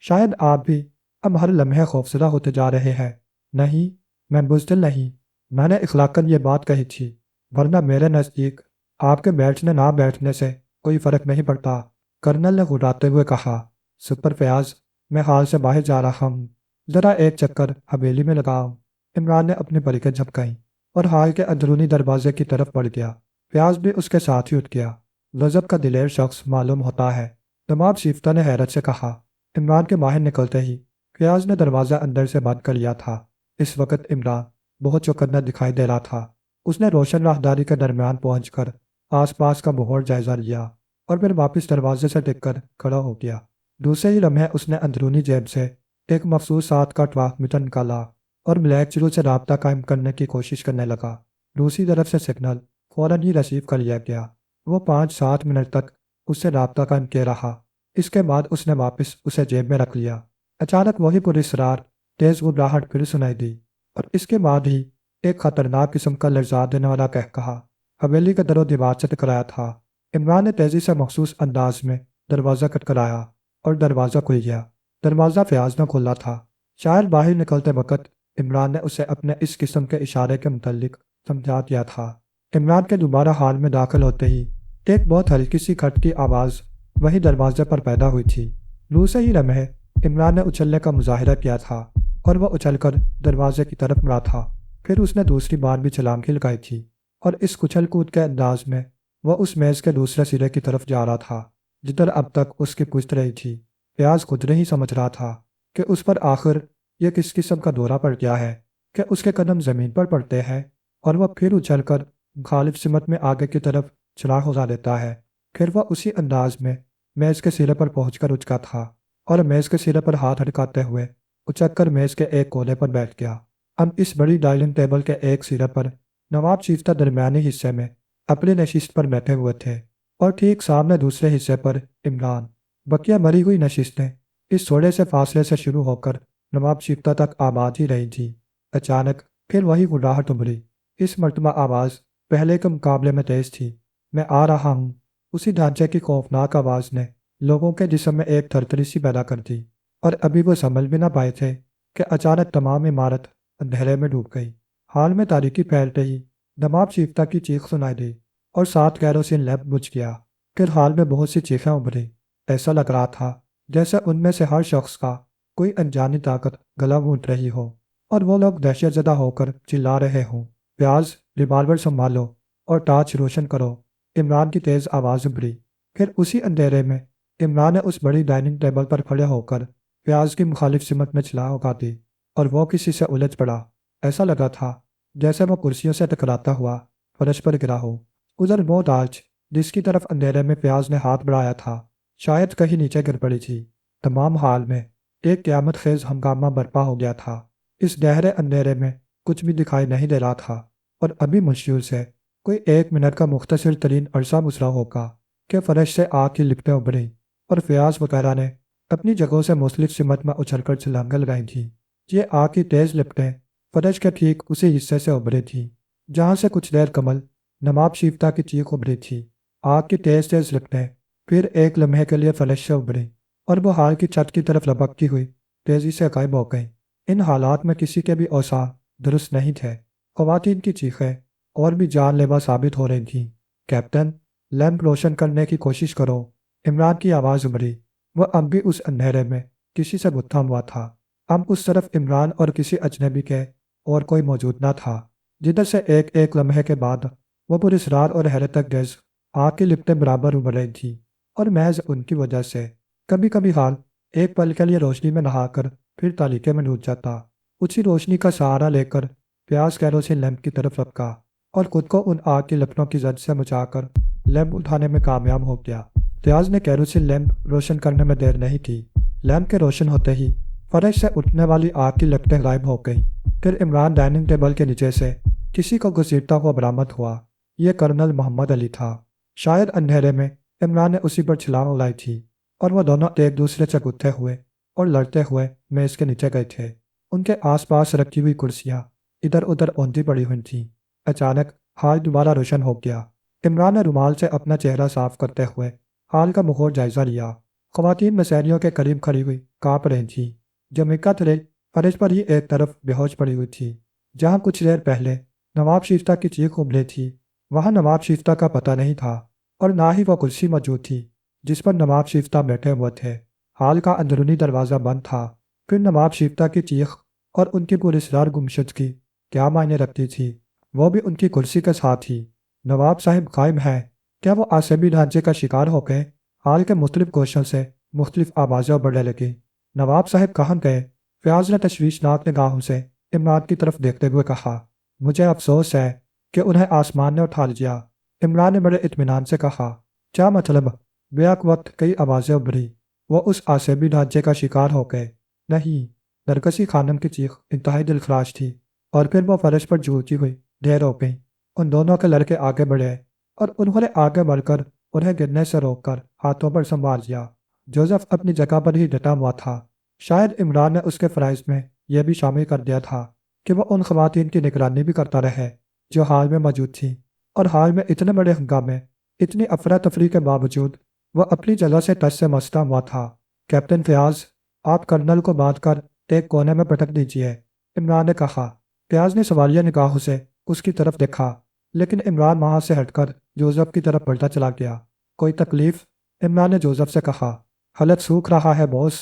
Speaker 1: شاید آپ بھی اب ہر لمحے خوفزدہ ہوتے جا رہے ہیں۔ نہیں، میں بزدل نہیں، میں نے اخلاقاً یہ بات کہی تھی، ورنہ میرے نزدیک آپ کے بیٹھنے نہ بیٹھنے سے کوئی فرق نہیں پڑتا۔ کرنل نے گھبراتے ہوئے کہا، سپر فیاض، میں حال سے باہر جا رہا ہوں، ذرا ایک چکر حویلی میں لگاؤ۔ عمران نے اپنی پلکیں جھپکائیں اور حال کے اندرونی دروازے کی طرف بڑھ گیا۔ پیاز بھی اس کے ساتھ ہی اٹھ گیا۔ غضب کا دلیر شخص معلوم ہوتا ہے، نواب شیفتہ نے حیرت سے کہا۔ عمران کے باہر نکلتے ہی پیاز نے دروازہ اندر سے بند کر لیا تھا۔ اس وقت عمران بہت چوکنا دکھائی دے رہا تھا۔ اس نے روشن راہداری کے درمیان پہنچ کر آس پاس کا ماحول جائزہ لیا اور پھر واپس دروازے سے ٹک کر کھڑا ہو گیا۔ دوسرے ہی لمحے اس نے اندرونی جیب سے ایک مخصوص ساعت کا ٹراک میٹر نکالا اور بلیک چرو سے رابطہ قائم کرنے کی کوشش کرنے لگا۔ دوسری طرف سے سگنل فوراً ہی ریسیو کر لیا گیا۔ وہ 5-7 منٹ تک اس سے رابطہ قائم کیا رہا۔ اس کے بعد اس نے واپس اسے جیب میں رکھ لیا۔ اچانک وہی پراسرار تیز گھبراہٹ پھر سنائی دی اور اس کے بعد ہی ایک خطرناک قسم کا لرزا دینے والا قہقہا حویلی کے در و دیوار سے ٹکرایا تھا۔ عمران نے تیزی سے مخصوص انداز میں دروازہ کھٹکھلایا اور دروازہ کھل گیا۔ دروازہ فیاض نہ کھلا تھا۔ شاید باہر نکلتے وقت عمران نے اسے اپنے اس قسم کے اشارے کے متعلق سمجھا دیا تھا۔ عمران کے دوبارہ حال میں داخل ہوتے ہی ایک بہت ہلکی سی کھٹ کی آواز وہی دروازے پر پیدا ہوئی تھی۔ دوسرے ہی لمحے عمران نے اچھلنے کا مظاہرہ کیا تھا اور وہ اچھل کر دروازے کی طرف مڑا تھا۔ پھر اس نے دوسری بار بھی چھلانگ لگائی تھی اور اس کچل کود کے انداز میں وہ اس میز کے دوسرے سرے کی طرف جا رہا تھا جدھر اب تک اس کی پشت رہی تھی۔ پیاز خود نہیں سمجھ رہا تھا کہ اس پر آخر یہ کس قسم کا دورہ پڑ گیا ہے کہ اس کے قدم زمین پر پڑتے ہیں اور وہ پھر اچھل کر مخالف سمت میں آگے کی طرف چھلانگ لگا دیتا ہے۔ پھر وہ اسی انداز میں میز کے سرے پر پہنچ کر اچکا تھا اور میز کے سرے پر ہاتھ اٹکاتے ہوئے اچک کر میز کے ایک کونے پر بیٹھ گیا۔ اب اس بڑی ڈائننگ ٹیبل کے ایک سرے پر نواب شیفتہ درمیانی حصے میں اپنی نشست پر بیٹھے ہوئے تھے اور ٹھیک سامنے دوسرے حصے پر عمران۔ بقیہ مری ہوئی نشستیں اس تھوڑے سے فاصلے سے شروع ہو کر نواب شیفتہ تک آباد ہی رہی تھی۔ اچانک پھر وہی گھبراہٹ ابھری اس مرتبہ آواز پہلے کے مقابلے میں تیز تھی۔ میں آ رہا ہوں۔ اسی ڈھانچے کی خوفناک آواز نے لوگوں کے جسم میں ایک تھرتھری سی پیدا کر دی، اور ابھی وہ سنبھل بھی نہ پائے تھے کہ اچانک تمام عمارت اندھیرے میں ڈوب گئی۔ حال میں تاریکی پھیلتے ہی نواب شیفتہ کی چیخ سنائی دی اور ساتھ کیروسین لیمپ بجھ گیا۔ پھر حال میں بہت سی چیخیں ابھری۔ ایسا لگ رہا تھا جیسے ان میں سے ہر شخص کا کوئی انجانی طاقت گلا گھونٹ رہی ہو، اور وہ لوگ دہشت زدہ ہو کر چلا رہے ہوں۔ پیاز، ریوالور سنبھالو اور ٹارچ روشن کرو، عمران کی تیز آواز ابھری۔ پھر اسی اندھیرے میں عمران نے اس بڑی ڈائننگ ٹیبل پر کھڑے ہو کر پیاز کی مخالف سمت میں چلا اگا دی، اور وہ کسی سے الجھ پڑا۔ ایسا لگا تھا جیسے وہ کرسیوں سے ٹکراتا ہوا فرش پر گرا ہو۔ ادھر وہ ٹارچ جس کی طرف اندھیرے میں پیاز نے ہاتھ بڑھایا تھا شاید کہیں نیچے گر پڑی تھی۔ تمام حال میں ایک قیامت خیز ہنگامہ برپا ہو گیا تھا۔ اس گہرے اندھیرے میں کچھ بھی دکھائی نہیں دے رہا تھا، اور ابھی مشکل سے کوئی 1 منٹ کا مختصر ترین عرصہ گزرا ہوگا کہ فرش سے آگ کی لپٹیں ابھریں، اور فیاض وغیرہ نے اپنی جگہوں سے مختلف سمت میں اچھل کر چھلانگیں لگائی تھیں۔ یہ آگ کی تیز لپٹیں فرش کے ٹھیک اسی حصے سے ابھری تھیں جہاں سے کچھ دیر قبل نواب شیفتہ کی چیخ ابھری تھی۔ آگ کی تیز تیز لپٹیں پھر ایک لمحے کے لیے فرش سے ابھریں، اور وہ ہال کی چھت کی طرف لپکتی ہوئی تیزی سے غائب ہو گئیں۔ ان حالات میں کسی کے بھی اوصاف درست نہیں تھے۔ خواتین کی چیخیں اور بھی جان لیوا ثابت ہو رہی تھیں۔ کیپٹن، لیمپ روشن کرنے کی کوشش کرو، عمران کی آواز ابھری۔ وہ اب بھی اس اندھیرے میں کسی سے گتھا ہوا تھا۔ اب اس طرف عمران اور کسی اجنبی کے اور کوئی موجود نہ تھا، جدھر سے ایک ایک لمحے کے بعد وہ پراسرار اور حیرت انگیز آگ کی لپٹیں برابر ابھر رہی تھیں، اور محض ان کی وجہ سے کبھی کبھی حال ایک پل کے لیے روشنی میں نہا کر پھر تالیکے میں ڈوب جاتا۔ اسی روشنی کا سہارا لے کر پیاز کیروسین لیمپ کی طرف لپکا، اور خود کو ان آگ کی لپٹوں کی زد سے بچا کر لیمپ اٹھانے میں کامیاب ہو گیا۔ پیاز نے کیروسین لیمپ روشن کرنے میں دیر نہیں کی۔ لیمپ کے روشن ہوتے ہی فرش سے اٹھنے والی آگ کی لپٹیں غائب ہو گئیں۔ پھر عمران ڈائننگ ٹیبل کے نیچے سے کسی کو گھسیٹتا ہوا برآمد ہوا۔ یہ کرنل محمد علی تھا۔ شاید اندھیرے میں عمران نے اسی پر چھلانگ لگائی تھی، اور وہ دونوں ایک دوسرے سے گتھے ہوئے اور لڑتے ہوئے میز کے نیچے گئے تھے۔ ان کے آس پاس رکھی ہوئی کرسیاں ادھر ادھر اونتی پڑی ہوئی تھیں۔ اچانک حال دوبارہ روشن ہو گیا۔ عمران نے رومال سے اپنا چہرہ صاف کرتے ہوئے حال کا مخور جائزہ لیا۔ خواتین مسیریوں کے قریب کھڑی ہوئی کانپ رہی تھیں۔ جمیکا ترے فرش پر ہی ایک طرف بے ہوش پڑی ہوئی تھی۔ جہاں کچھ دیر پہلے نواب شیفتہ کی چیخ ابھری تھی وہاں نواب شیفتہ کا پتہ نہیں تھا، اور نہ ہی وہ کرسی موجود تھی جس پر نواب شیفتہ بیٹھے ہوئے تھے۔ حال کا اندرونی دروازہ بند تھا۔ پھر نواب شیفتہ کی چیخ اور ان کی پراسرار گمشدگی کیا معنی رکھتی تھی؟ وہ بھی ان کی کرسی کے ساتھ ہی۔ نواب صاحب قائم ہیں؟ کیا وہ عصبی ڈھانچے کا شکار ہو گئے؟ حال کے مختلف گوشوں سے مختلف آوازیں بڑھنے لگیں۔ نواب صاحب کہاں گئے؟ فیاض نے تشویشناک نگاہوں سے عمران کی طرف دیکھتے ہوئے کہا۔ مجھے افسوس ہے کہ انہیں آسمان نے اٹھا لیا، عمران نے بڑے اطمینان سے کہا۔ کیا مطلب؟ بیک وقت کئی آوازیں ابھری۔ وہ اس عصبی ڈھانچے کا شکار ہو گئے؟ نہیں، نرگسی خانم کی چیخ انتہائی دلخراش تھی، اور پھر وہ فرش پر جھولتی ہوئی ڈھیر ہو گئیں۔ ان دونوں کے لڑکے آگے بڑھے، اور انہوں نے آگے بڑھ کر انہیں گرنے سے روک کر ہاتھوں پر سنبھال لیا۔ جوزف اپنی جگہ پر ہی ڈٹا ہوا تھا۔ شاید عمران نے اس کے فرائض میں یہ بھی شامل کر دیا تھا کہ وہ ان خواتین کی نگرانی بھی کرتا رہے جو حال میں موجود تھیں، اور حال میں اتنے بڑے ہنگامے، اتنی افراتفری کے باوجود وہ اپنی جگہ سے ٹس سے مستہ ہوا تھا۔ کیپٹن فیاض، آپ کرنل کو باندھ کر ایک کونے میں پٹک دیجیے، عمران نے کہا۔ فیاض نے سوالیہ نگاہوں سے اس کی طرف دیکھا، لیکن عمران وہاں سے ہٹ کر جوزف کی طرف بڑھتا چلا گیا۔ کوئی تکلیف؟ عمران نے جوزف سے کہا۔ حلق سوکھ رہا ہے باس۔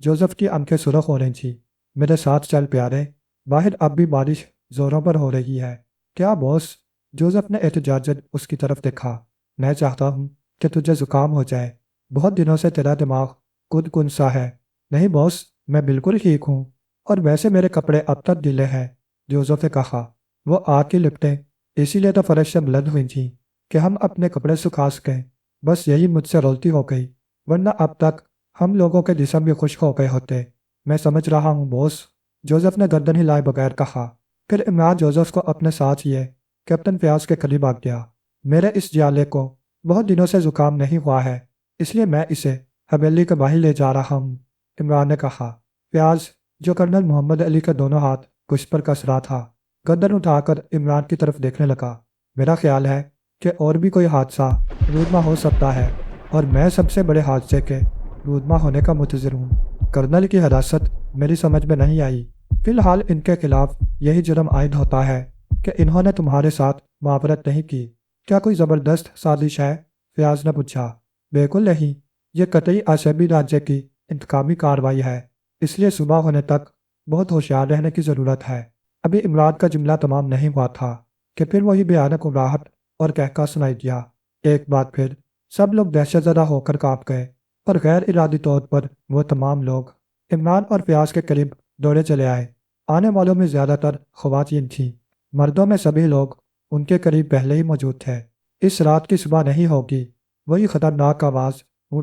Speaker 1: جوزف کی آنکھیں سرخ ہو رہی تھیں۔ میرے ساتھ چل پیارے، باہر اب بھی بارش زوروں پر ہو رہی ہے۔ کیا باس؟ جوزف نے احتجاجاً اس کی طرف دیکھا۔ میں چاہتا ہوں کہ تجھے زکام ہو جائے، بہت دنوں سے تیرا دماغ کن کن سا ہے۔ نہیں باس، میں بالکل ٹھیک ہوں، اور ویسے میرے کپڑے اب تک گیلے ہیں، جوزف نے کہا۔ وہ آگ کی لپٹیں اسی لیے تو فرش سے بلند ہوئی تھیں کہ ہم اپنے کپڑے سکھا سکیں، بس یہی مجھ سے غلطی ہو گئی، ورنہ اب تک ہم لوگوں کے جسم بھی خشک ہو گئے ہوتے۔ میں سمجھ رہا ہوں باس، جوزف نے گردن ہلائے بغیر کہا۔ پھر عمران جوزف کو اپنے ساتھ لیے کیپٹن فیاض کے قریب آ گیا۔ میرے اس جالے کو بہت دنوں سے زکام نہیں ہوا ہے، اس لیے میں اسے حویلی کے باہر لے جا رہا ہوں، عمران نے کہا۔ فیاض، جو کرنل محمد علی کے دونوں ہاتھ پشت پر کس رہا تھا، گردن اٹھا کر عمران کی طرف دیکھنے لگا۔ میرا خیال ہے کہ اور بھی کوئی حادثہ رونما ہو سکتا ہے اور میں سب سے بڑے حادثے کے رونما ہونے کا منتظر ہوں۔ کرنل کی حراست میری سمجھ میں نہیں آئی۔ فی الحال ان کے خلاف یہی جرم عائد ہوتا ہے کہ انہوں نے تمہارے ساتھ معاورت نہیں کی۔ کیا کوئی زبردست سازش ہے؟ فیاض نے پوچھا۔ بالکل نہیں، یہ قطعی عصبی ڈھانچے کی انتقامی کارروائی ہے، اس لیے صبح ہونے تک بہت ہوشیار رہنے کی ضرورت ہے۔ ابھی عمران کا جملہ تمام نہیں ہوا تھا کہ پھر وہی بھیانک گھبراہٹ اور کہکا سنائی دیا۔ ایک بار پھر سب لوگ دہشت زدہ ہو کر کانپ گئے اور غیر ارادی طور پر وہ تمام لوگ عمران اور فیاض کے قریب دوڑے چلے آئے۔ آنے والوں میں زیادہ تر خواتین تھیں، مردوں میں سبھی لوگ ان کے قریب پہلے ہی موجود تھے۔ اس رات کی صبح نہیں ہوگی، وہی خطرناک آواز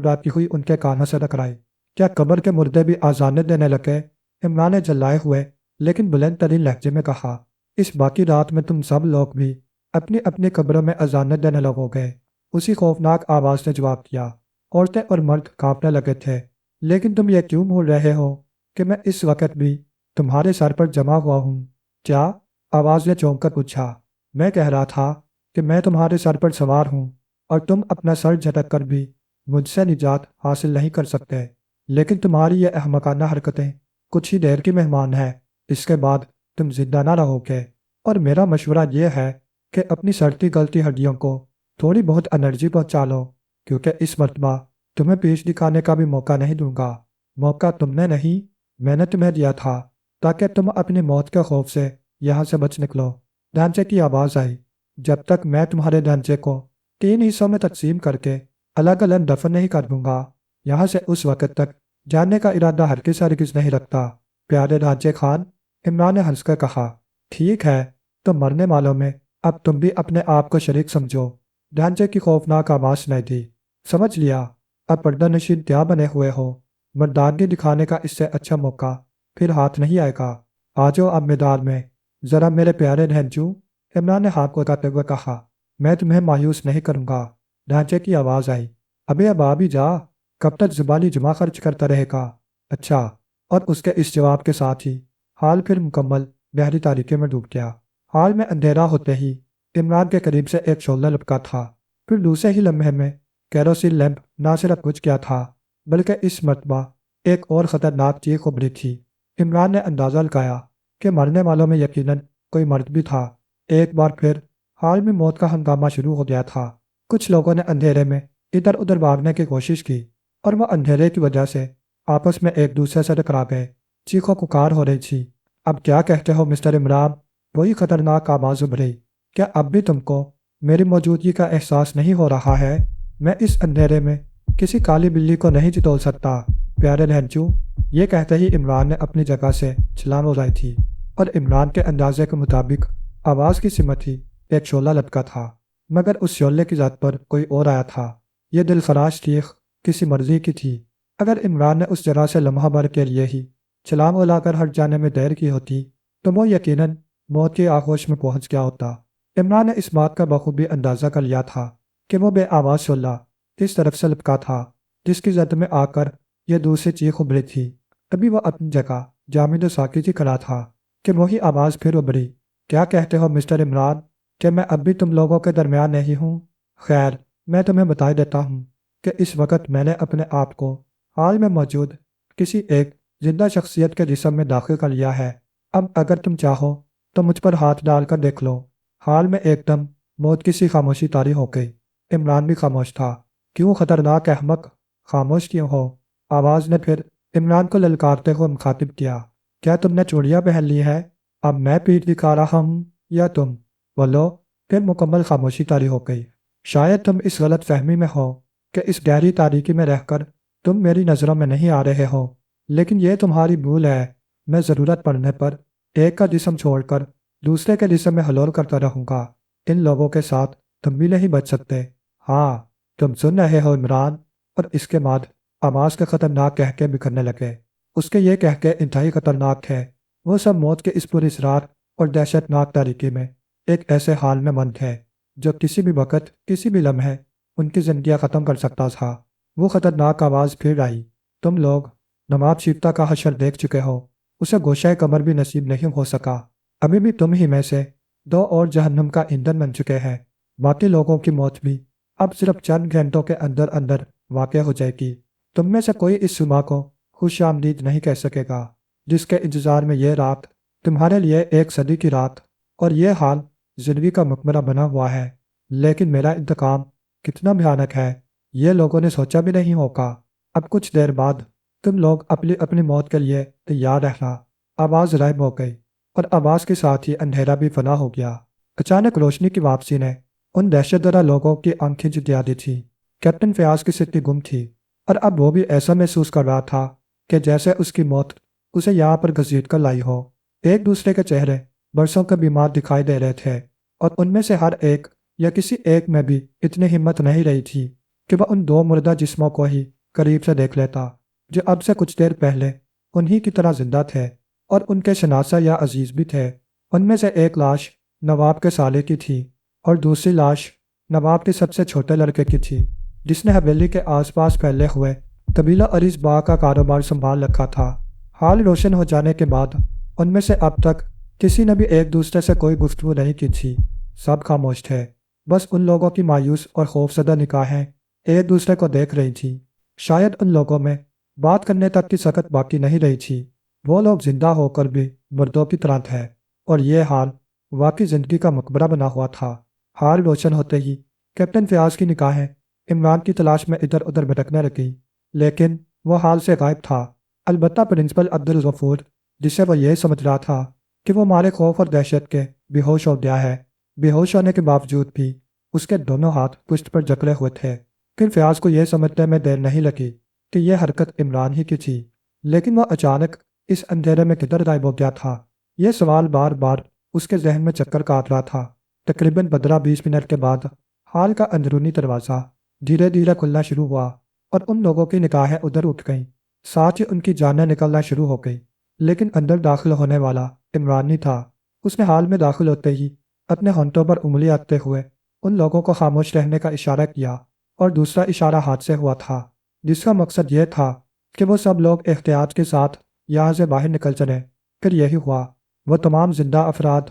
Speaker 1: راتی ہوئی ان کے کانوں سے ٹکرائی۔ کیا قبر کے مردے بھی آذانیں دینے لگے؟ عمران نے جلائے ہوئے لیکن بلند ترین لہجے میں کہا۔ اس باقی رات میں تم سب لوگ بھی اپنی اپنی قبروں میں اذانیں دینے لگو گے، اسی خوفناک آواز نے جواب دیا۔ عورتیں اور مرد کانپنے لگے تھے۔ لیکن تم یہ کیوں بھول رہے ہو کہ میں اس وقت بھی تمہارے سر پر جمع ہوا ہوں؟ کیا؟ آواز نے چونک کر پوچھا۔ میں کہہ رہا تھا کہ میں تمہارے سر پر سوار ہوں اور تم اپنا سر جھٹک کر بھی مجھ سے نجات حاصل نہیں کر سکتے، لیکن تمہاری یہ احمقانہ حرکتیں کچھ ہی دیر کی مہمان ہے، اس کے بعد تم زندہ نہ رہو گے۔ اور میرا مشورہ یہ ہے کہ اپنی سڑتی گلتی ہڈیوں کو تھوڑی بہت انرجی پہنچا لو، کیونکہ اس مرتبہ تمہیں پیش دکھانے کا بھی موقع نہیں دوں گا۔ موقع تم نے نہیں، میں نے تمہیں دیا تھا تاکہ تم اپنی موت کے خوف سے یہاں سے بچ نکلو۔ ڈھانچے کی آواز آئی۔ جب تک میں تمہارے ڈھانچے کو 3 حصوں میں تقسیم کر کے الگ الگ دفن نہیں کر دوں گا، یہاں سے اس وقت تک جاننے کا ارادہ ہرگز نہیں رکھتا۔ پیارے ڈھانچے خان، عمران نے ہنس کر کہا۔ ٹھیک ہے، تو مرنے والوں میں اب تم بھی اپنے آپ کو شریک سمجھو۔ ڈھانچے کی خوفناک آواز سنائی دی۔ سمجھ لیا، اب پردہ نشین کیا بنے ہوئے ہو، مردانگی دکھانے کا اس سے اچھا موقع پھر ہاتھ نہیں آئے گا۔ آ جاؤ اب میدان میں، ذرا میرے پیارے ڈھنچو، عمران نے ہاتھ کو اٹھاتے ہوئے کہا۔ میں تمہیں مایوس نہیں کروں گا، ڈھانچے کی آواز آئی۔ اب آ بھی جا، کب تک زبانی جمع خرچ کرتا رہے گا؟ اچھا۔ اور اس کے اس جواب کے ساتھ ہی حال پھر مکمل گہری تاریکی میں ڈوب گیا۔ حال میں اندھیرا ہوتے ہی عمران کے قریب سے ایک شعلہ لپکا تھا، پھر دوسرے ہی لمحے میں کیروسین لیمپ نہ صرف بجھ گیا تھا بلکہ اس مرتبہ ایک اور خطرناک چیخ ابھری تھی۔ عمران نے اندازہ لگایا کہ مرنے والوں میں یقیناً کوئی مرد بھی تھا۔ ایک بار پھر حال میں موت کا ہنگامہ شروع ہو گیا تھا۔ کچھ لوگوں نے اندھیرے میں ادھر ادھر بھاگنے کی کوشش کی اور وہ اندھیرے کی وجہ سے آپس میں ایک دوسرے سے ٹکرا گئے۔ چیخو پکار ہو رہی تھی۔ اب کیا کہتے ہو مسٹر عمران؟ وہی خطرناک آواز ابھری۔ کیا اب بھی تم کو میری موجودگی کا احساس نہیں ہو رہا ہے؟ میں اس اندھیرے میں کسی کالی بلی کو نہیں چتول سکتا، پیارے لہنچو۔ یہ کہتے ہی عمران نے اپنی جگہ سے چھلانگ اڑائی تھی اور عمران کے اندازے کے مطابق آواز کی سمت ہی ایک شعلہ لپکا تھا، مگر اس شعلے کی ذات پر کوئی اور آیا تھا۔ یہ دل خراش چیخ کسی مرضی کی تھی۔ اگر عمران نے اس جگہ سے لمحہ بھر کے لیے ہی چھلانگ اڑا کر ہٹ جانے میں دیر کی ہوتی تو وہ یقیناً موت کی آغوش میں پہنچ گیا ہوتا۔ عمران نے اس بات کا بخوبی اندازہ کر لیا تھا کہ وہ بے آواز شعلہ کس طرف سے لپکا تھا جس کی زد میں آ کر یہ دوسری چیخ ابھری تھی۔ ابھی وہ اپنی جگہ جامد و ساکت ہی کھڑا تھا کہ وہی آواز پھر ابھری۔ کیا کہتے ہو مسٹر عمران کہ میں اب بھی تم لوگوں کے درمیان نہیں ہوں؟ خیر، میں تمہیں بتا دیتا ہوں کہ اس وقت میں نے اپنے آپ کو حال میں موجود کسی ایک زندہ شخصیت کے جسم میں داخل کر لیا ہے۔ اب اگر تم چاہو تو مجھ پر ہاتھ ڈال کر دیکھ لو۔ حال میں ایک دم موت کی سی خاموشی طاری ہو گئی۔ عمران بھی خاموش تھا۔ کیوں خطرناک احمق، خاموش کیوں ہو؟ آواز نے پھر عمران کو للکارتے ہوئے مخاطب کیا۔ کیا تم نے چوڑیاں پہن لی ہے؟ اب میں پیٹھ دکھا رہا ہوں یا تم؟ بولو۔ پھر مکمل خاموشی طاری ہو گئی۔ شاید تم اس غلط فہمی میں ہو کہ اس گہری تاریکی میں رہ کر تم میری نظروں میں نہیں آ رہے ہو، لیکن یہ تمہاری بھول ہے۔ میں ضرورت پڑنے پر ایک کا جسم چھوڑ کر دوسرے کے جسم میں حلول کرتا رہوں گا۔ ان لوگوں کے ساتھ تم بھی نہیں بچ سکتے۔ ہاں، تم سن رہے ہو عمران؟ اور اس کے بعد آواز کے خطرناک کہکے بکھرنے لگے۔ اس کے یہ کہکے انتہائی خطرناک تھے۔ وہ سب موت کے اس پراسرار اور دہشت ناک تاریکی میں ایک ایسے حال میں مند ہے جو کسی بھی وقت کسی بھی لمحے ان کی زندگیاں ختم کر سکتا تھا۔ وہ خطرناک آواز پھر آئی۔ تم لوگ نواب شیفتہ کا حشر دیکھ چکے ہو، اسے گوشہ کمر بھی نصیب نہیں ہو سکا۔ ابھی بھی تم ہی میں سے دو اور جہنم کا ایندھن بن چکے ہیں، باقی لوگوں کی موت بھی اب صرف چند گھنٹوں کے اندر اندر واقع ہو جائے گی۔ تم میں سے کوئی اس صبح کو خوش آمدید نہیں کہہ سکے گا، جس کے انتظار میں یہ رات تمہارے لیے ایک صدی کی رات اور یہ حال زندگی کا مقبرہ بنا ہوا ہے۔ لیکن میرا انتقام کتنا بھیانک ہے، یہ لوگوں نے سوچا بھی نہیں ہوگا۔ اب کچھ دیر بعد تم لوگ اپنی اپنی موت کے لیے تیار رہنا۔ آواز غائب ہو گئی اور آواز کے ساتھ ہی اندھیرا بھی فنا ہو گیا۔ اچانک روشنی کی واپسی نے ان دہشت زدہ لوگوں کی آنکھیں جتیا دی تھی۔ کیپٹن فیاض کی سٹی گم تھی اور اب وہ بھی ایسا محسوس کر رہا تھا کہ جیسے اس کی موت اسے یہاں پر گھسیٹ کر لائی ہو۔ ایک دوسرے کے چہرے برسوں کے بیمار دکھائی دے رہے تھے اور ان میں سے ہر ایک یا کسی ایک میں بھی اتنی ہمت نہیں رہی تھی کہ وہ ان دو مردہ جسموں کو ہی قریب سے دیکھ لیتا، جو اب سے کچھ دیر پہلے انہی کی طرح زندہ تھے اور ان کے شناسہ یا عزیز بھی تھے۔ ان میں سے ایک لاش نواب کے سالے کی تھی اور دوسری لاش نواب کے سب سے چھوٹے لڑکے کی تھی، جس نے حویلی کے آس پاس پھیلے ہوئے طویلہ عریض باغ کا کاروبار سنبھال رکھا تھا۔ حال روشن ہو جانے کے بعد ان میں سے اب تک کسی نے بھی ایک دوسرے سے کوئی گفتگو نہیں کی تھی۔ سب خاموش تھے، بس ان لوگوں کی مایوس اور خوفزدہ نگاہیں ایک دوسرے کو دیکھ رہی تھیں۔ شاید ان لوگوں میں بات کرنے تک کی سکت باقی نہیں رہی تھی۔ وہ لوگ زندہ ہو کر بھی مردوں کی طرح تھے اور یہ حال واقعی زندگی کا مقبرہ بنا ہوا تھا۔ حال روشن ہوتے ہی کیپٹن فیاض کی نگاہیں عمران کی تلاش میں ادھر ادھر بھٹکنے لگیں، لیکن وہ حال سے غائب تھا۔ البتہ پرنسپل عبدالغفور، جسے وہ یہ سمجھ رہا تھا کہ وہ مارے خوف اور دہشت کے بے ہوش ہو گیا ہے، بے ہوش ہونے کے باوجود بھی اس کے دونوں ہاتھ پشت پر جکڑے ہوئے تھے۔ پھر فیاض کو یہ سمجھنے میں دیر نہیں لگی کہ یہ حرکت عمران ہی کی تھی، لیکن وہ اچانک اس اندھیرے میں کدھر غائب ہو گیا تھا؟ یہ سوال بار بار اس کے ذہن میں چکر کاٹ رہا تھا۔ تقریباً 15-20 منٹ کے بعد ہال کا اندرونی دروازہ دھیرے دھیرے کھلنا شروع ہوا اور ان لوگوں کی نگاہیں ادھر اٹھ گئیں، ساتھ ہی ان کی جانیں نکلنا شروع ہو گئی۔ لیکن اندر داخل ہونے والا عمران نہیں تھا۔ اس نے ہال میں داخل ہوتے ہی اپنے ہونٹوں پر انگلی رکھتے ہوئے ان لوگوں کو خاموش رہنے کا اشارہ کیا اور دوسرا اشارہ ہاتھ سے ہوا تھا، جس کا مقصد یہ تھا کہ وہ سب لوگ احتیاط کے ساتھ یہاں سے باہر نکل چلیں۔ پھر یہی ہوا، وہ تمام زندہ افراد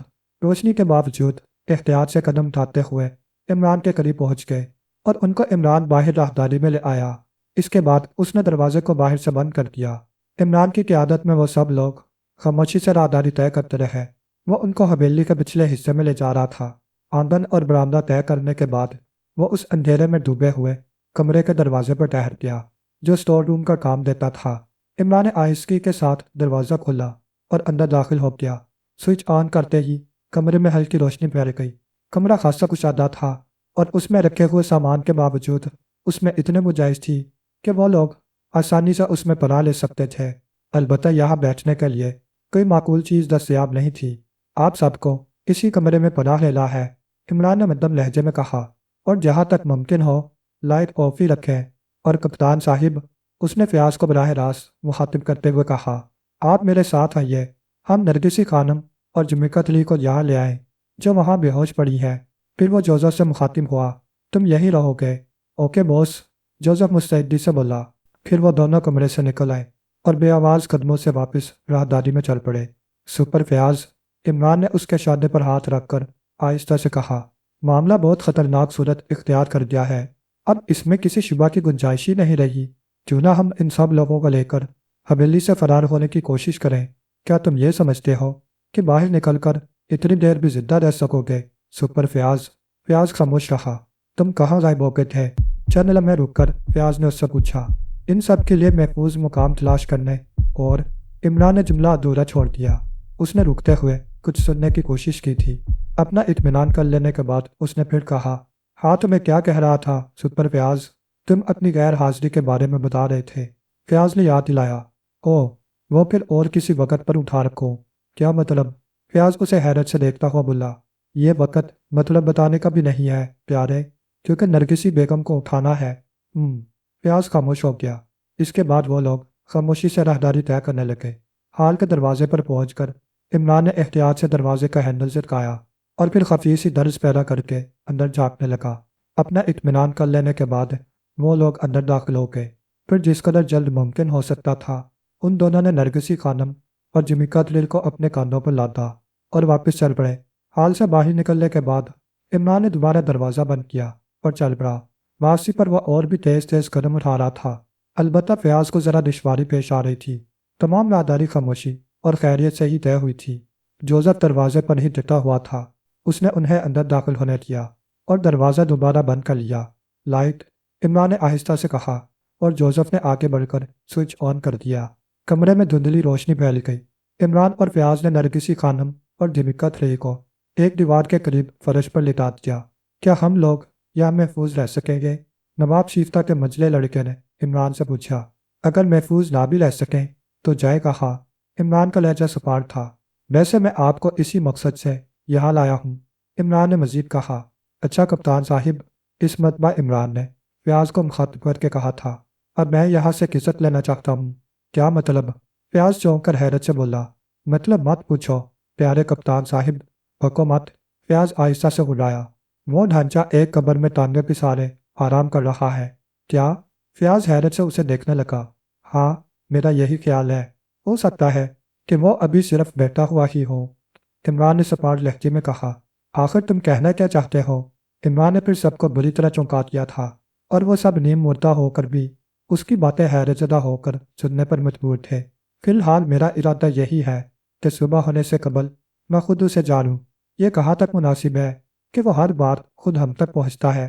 Speaker 1: روشنی کے باوجود احتیاط سے قدم اٹھاتے ہوئے عمران کے قریب پہنچ گئے اور ان کو عمران باہر راہداری میں لے آیا۔ اس کے بعد اس نے دروازے کو باہر سے بند کر دیا۔ عمران کی قیادت میں وہ سب لوگ خاموشی سے راہداری طے کرتے رہے۔ وہ ان کو حویلی کے پچھلے حصے میں لے جا رہا تھا۔ آنگن اور برآمدہ طے کرنے کے بعد وہ اس اندھیرے میں ڈوبے ہوئے کمرے کے دروازے پر ٹھہر گیا، جو اسٹور روم کا کام دیتا تھا۔ عمران نے آہستگی کے ساتھ دروازہ کھولا اور اندر داخل ہو گیا۔ سوئچ آن کرتے ہی کمرے میں ہلکی روشنی پھیل گئی۔ کمرہ خاصا کشادہ تھا اور اس میں رکھے ہوئے سامان کے باوجود اس میں اتنے گنجائش تھی کہ وہ لوگ آسانی سے اس میں پناہ لے سکتے تھے۔ البتہ یہاں بیٹھنے کے لیے کوئی معقول چیز دستیاب نہیں تھی۔ آپ سب کو اسی کمرے میں پناہ لینا ہے، عمران نے مدھم لہجے میں کہا، اور جہاں تک ممکن ہو لائٹ آف ہی رکھیں۔ اور کپتان صاحب، اس نے فیاض کو براہ راست مخاطب کرتے ہوئے کہا، آپ میرے ساتھ آئیے، ہم نرگسی خانم اور جمیکت علی کو یہاں لے آئیں جو وہاں بے ہوش پڑی ہے۔ پھر وہ جوزف سے مخاطب ہوا، تم یہیں رہو گے؟ اوکے بوس، جوزف مستعدی سے بولا۔ پھر وہ دونوں کمرے سے نکل آئے اور بے آواز قدموں سے واپس راہداری میں چل پڑے۔ سپر فیاض، عمران نے اس کے شادے پر ہاتھ رکھ کر آہستہ سے کہا، معاملہ بہت خطرناک صورت اختیار کر دیا ہے۔ اب اس میں کسی شبہ کی گنجائش ہی نہیں رہی۔ کیوں نہ ہم ان سب لوگوں کو لے کر حویلی سے فرار ہونے کی کوشش کریں؟ کیا تم یہ سمجھتے ہو کہ باہر نکل کر اتنی دیر بھی زندہ رہ سکو گے؟ سپر فیاض خاموش رہا۔ تم کہاں غائب ہو گئے تھے؟ چند لمحے رک کر فیاض نے اس سے پوچھا۔ ان سب کے لیے محفوظ مقام تلاش کرنے، اور عمران نے جملہ ادھورا چھوڑ دیا۔ اس نے رکتے ہوئے کچھ سننے کی کوشش کی تھی۔ اپنا اطمینان کر لینے کے بعد اس نے پھر کہا، ہاں تمہیں کیا کہہ رہا تھا سپر فیاض؟ تم اپنی غیر حاضری کے بارے میں بتا رہے تھے۔ فیاض نے یاد دلایا، وہ پھر اور کسی وقت پر اٹھا رکھو۔ کیا مطلب؟ فیاض اسے حیرت سے دیکھتا ہوا بولا، یہ وقت مطلب بتانے کا بھی نہیں ہے پیارے، کیونکہ نرگسی بیگم کو اٹھانا ہے۔ فیاض خاموش ہو گیا۔ اس کے بعد وہ لوگ خاموشی سے راہداری طے کرنے لگے۔ ہال کے دروازے پر پہنچ کر عمران نے احتیاط سے دروازے کا ہینڈل جھٹکایا اور پھر خفیف سی درز پیدا کر کے اندر جھانکنے لگا۔ اپنا اطمینان کر لینے کے بعد وہ لوگ اندر داخل ہو گئے۔ پھر جس قدر جلد ممکن ہو سکتا تھا ان دونوں نے نرگسی خانم اور جمیکا دلیل کو اپنے کاندھوں پر لادا اور واپس چل پڑے۔ ہال سے باہر نکلنے کے بعد عمران نے دوبارہ دروازہ بند کیا اور چل پڑا۔ واپسی پر وہ اور بھی تیز تیز قدم اٹھا رہا تھا، البتہ فیاض کو ذرا دشواری پیش آ رہی تھی۔ تمام راہداری خاموشی اور خیریت سے ہی طے ہوئی تھی۔ جوزف دروازے پر ہی ڈٹا ہوا تھا۔ اس نے انہیں اندر داخل ہونے دیا اور دروازہ دوبارہ بند کر لیا۔ لائٹ، عمران نے آہستہ سے کہا، اور جوزف نے آگے بڑھ کر سوئچ آن کر دیا۔ کمرے میں دھندلی روشنی پھیل گئی۔ عمران اور فیاض نے نرگسی خانم اور دھمکا تھری کو ایک دیوار کے قریب فرش پر لٹا دیا۔ کیا ہم لوگ یہاں محفوظ رہ سکیں گے؟ نواب شیفتہ کے منجلے لڑکے نے عمران سے پوچھا۔ اگر محفوظ نہ بھی رہ سکیں تو جائے کہاں؟ عمران کا لہجہ سپاٹ تھا۔ ویسے میں آپ کو اسی مقصد سے یہاں لایا ہوں، عمران نے مزید کہا۔ اچھا کپتان صاحب، اس مرتبہ عمران نے فیاض کو مخاطب کر کے کہا تھا، اب میں یہاں سے قسط لینا چاہتا ہوں۔ کیا مطلب؟ فیاض چونک کر حیرت سے بولا۔ مطلب مت پوچھو پیارے کپتان صاحب، بھکو مت، فیاض آہستہ سے گھبرایا۔ وہ ڈھانچہ ایک قبر میں ٹانگیں پسارے آرام کر رہا ہے۔ کیا؟ فیاض حیرت سے اسے دیکھنے لگا۔ ہاں، میرا یہی خیال ہے۔ ہو سکتا ہے کہ وہ ابھی صرف بیٹھا ہوا ہی ہو، عمران نے سپاٹ لہجے میں کہا۔ آخر تم کہنا کیا چاہتے ہو؟ عمران نے پھر سب کو بری طرح چونکا دیا تھا، اور وہ سب نیم مردہ ہو کر بھی اس کی باتیں حیرت زدہ ہو کر سننے پر مجبور تھے۔ فی الحال میرا ارادہ یہی ہے کہ صبح ہونے سے قبل میں خود اسے جانوں۔ یہ کہاں تک مناسب ہے کہ وہ ہر بار خود ہم تک پہنچتا ہے؟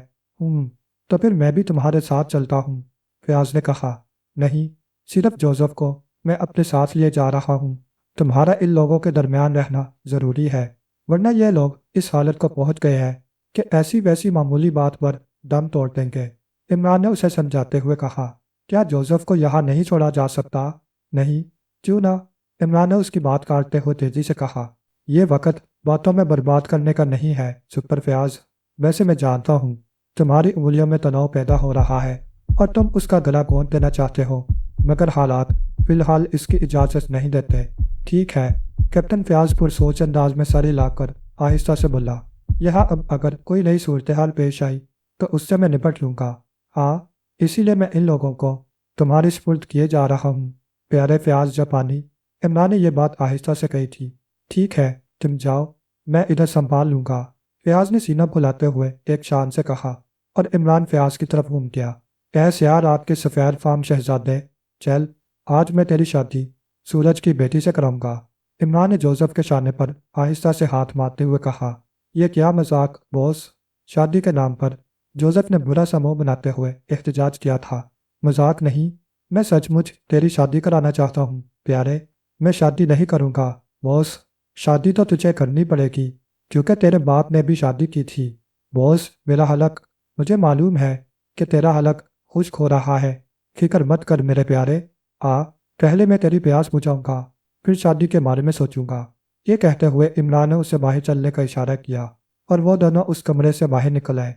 Speaker 1: تو پھر میں بھی تمہارے ساتھ چلتا ہوں، فیاض نے کہا۔ نہیں، صرف جوزف کو میں اپنے ساتھ لیے جا رہا ہوں۔ تمہارا ان لوگوں کے درمیان رہنا ضروری ہے، ورنہ یہ لوگ اس حالت کو پہنچ گئے ہیں کہ ایسی ویسی معمولی بات پر دم توڑ دیں گے۔ عمران نے اسے سمجھاتے ہوئے کہا۔ کیا جوزف کو یہاں نہیں چھوڑا جا سکتا؟ نہیں، کیوں نہ؟ عمران نے اس کی بات کاٹتے ہوئے تیزی سے کہا۔ یہ وقت باتوں میں برباد کرنے کا نہیں ہے سپر فیاض۔ ویسے میں جانتا ہوں تمہاری انگلیوں میں تناؤ پیدا ہو رہا ہے اور تم اس کا گلا گھونٹ دینا چاہتے ہو، مگر حالات فی الحال اس کی اجازت نہیں دیتے۔ ٹھیک ہے، کیپٹن فیاض پرسوچ انداز میں سر ہلا کر آہستہ سے بولا۔ یہاں اب اگر کوئی نئی صورتحال پیش آئی تو اس سے میں نپٹ لوں گا۔ ہاں، اسی لیے میں ان لوگوں کو تمہاری سپرد کیے جا رہا ہوں، پیارے فیاض جاپانی۔ عمران نے یہ بات آہستہ سے کہی تھی۔ ٹھیک ہے، تم جاؤ، میں ادھر سنبھال لوں گا، فیاض نے سینہ پھلاتے ہوئے ایک شان سے کہا، اور عمران فیاض کی طرف گھوم گیا۔ اے سیاہ رات کے سفید فام شہزادے، چل، آج میں تیری شادی سورج کی بیٹی سے کراؤں گا، عمران نے جوزف کے شانے پر آہستہ سے ہاتھ مارتے ہوئے کہا۔ یہ کیا مذاق بوس؟ شادی کے نام پر جوزف نے برا سا منہ بناتے ہوئے احتجاج کیا تھا۔ مذاق نہیں، میں سچ مچ تیری شادی کرانا چاہتا ہوں پیارے۔ میں شادی نہیں کروں گا بوس۔ شادی تو تجھے کرنی پڑے گی کیونکہ تیرے باپ نے بھی شادی کی تھی بوس۔ میرا حلق، مجھے معلوم ہے کہ تیرا حلق خشک ہو رہا ہے، فکر مت کر میرے پیارے۔ پہلے میں تیری پیاس بجھاؤں گا، پھر شادی کے بارے میں سوچوں گا۔ یہ کہتے ہوئے عمران نے اسے باہر چلنے کا اشارہ کیا اور وہ دونوں اس کمرے سے باہر نکل آئے۔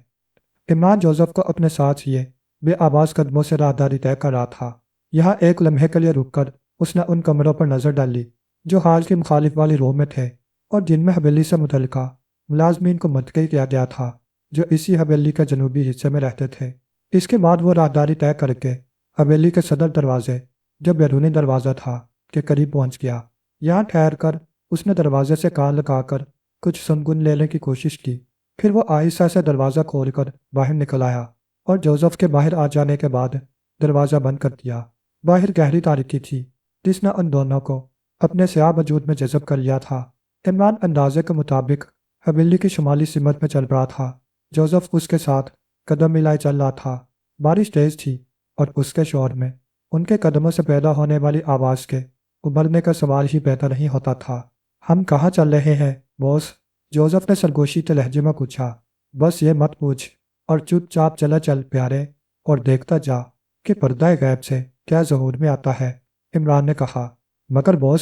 Speaker 1: عمران جوزف کو اپنے ساتھ لیے بے آواز قدموں سے راہداری طے کر رہا تھا۔ یہاں ایک لمحے کے لیے رک کر اس نے ان کمروں پر نظر ڈالی جو حال کی مخالف والی رو میں تھے اور جن میں حویلی سے متعلقہ ملازمین کو منتقل کیا گیا تھا جو اسی حویلی کے جنوبی حصے میں رہتے تھے۔ اس کے بعد وہ راہداری طے کر کے حویلی کے صدر دروازے، جو بیرونی دروازہ تھا، کے قریب پہنچ گیا۔ یہاں ٹھہر کر اس نے دروازے سے کان لگا کر کچھ سنگن لینے کی کوشش کی، پھر وہ آہستہ سے دروازہ کھول کر باہر نکل آیا اور جوزف کے باہر آ جانے کے بعد دروازہ بند کر دیا۔ باہر گہری تاریکی تھی جس نے ان دونوں کو اپنے سیاہ وجود میں جذب کر لیا تھا۔ عمران اندازے کے مطابق حویلی کی شمالی سمت میں چل رہا تھا، جوزف اس کے ساتھ قدم ملائے چل رہا تھا۔ بارش تیز تھی اور اس کے شور میں ان کے قدموں سے پیدا ہونے والی آواز کے ابھرنے کا سوال ہی پیدا نہیں ہوتا تھا۔ ہم کہاں چل رہے ہیں بوس؟ جوزف نے سرگوشی کے لہجے میں پوچھا۔ بس یہ مت پوچھ اور چپ چاپ چلا چل پیارے، اور دیکھتا جا کہ پردہ غیب سے کیا ظہور میں آتا ہے، عمران نے کہا۔ مگر بوس،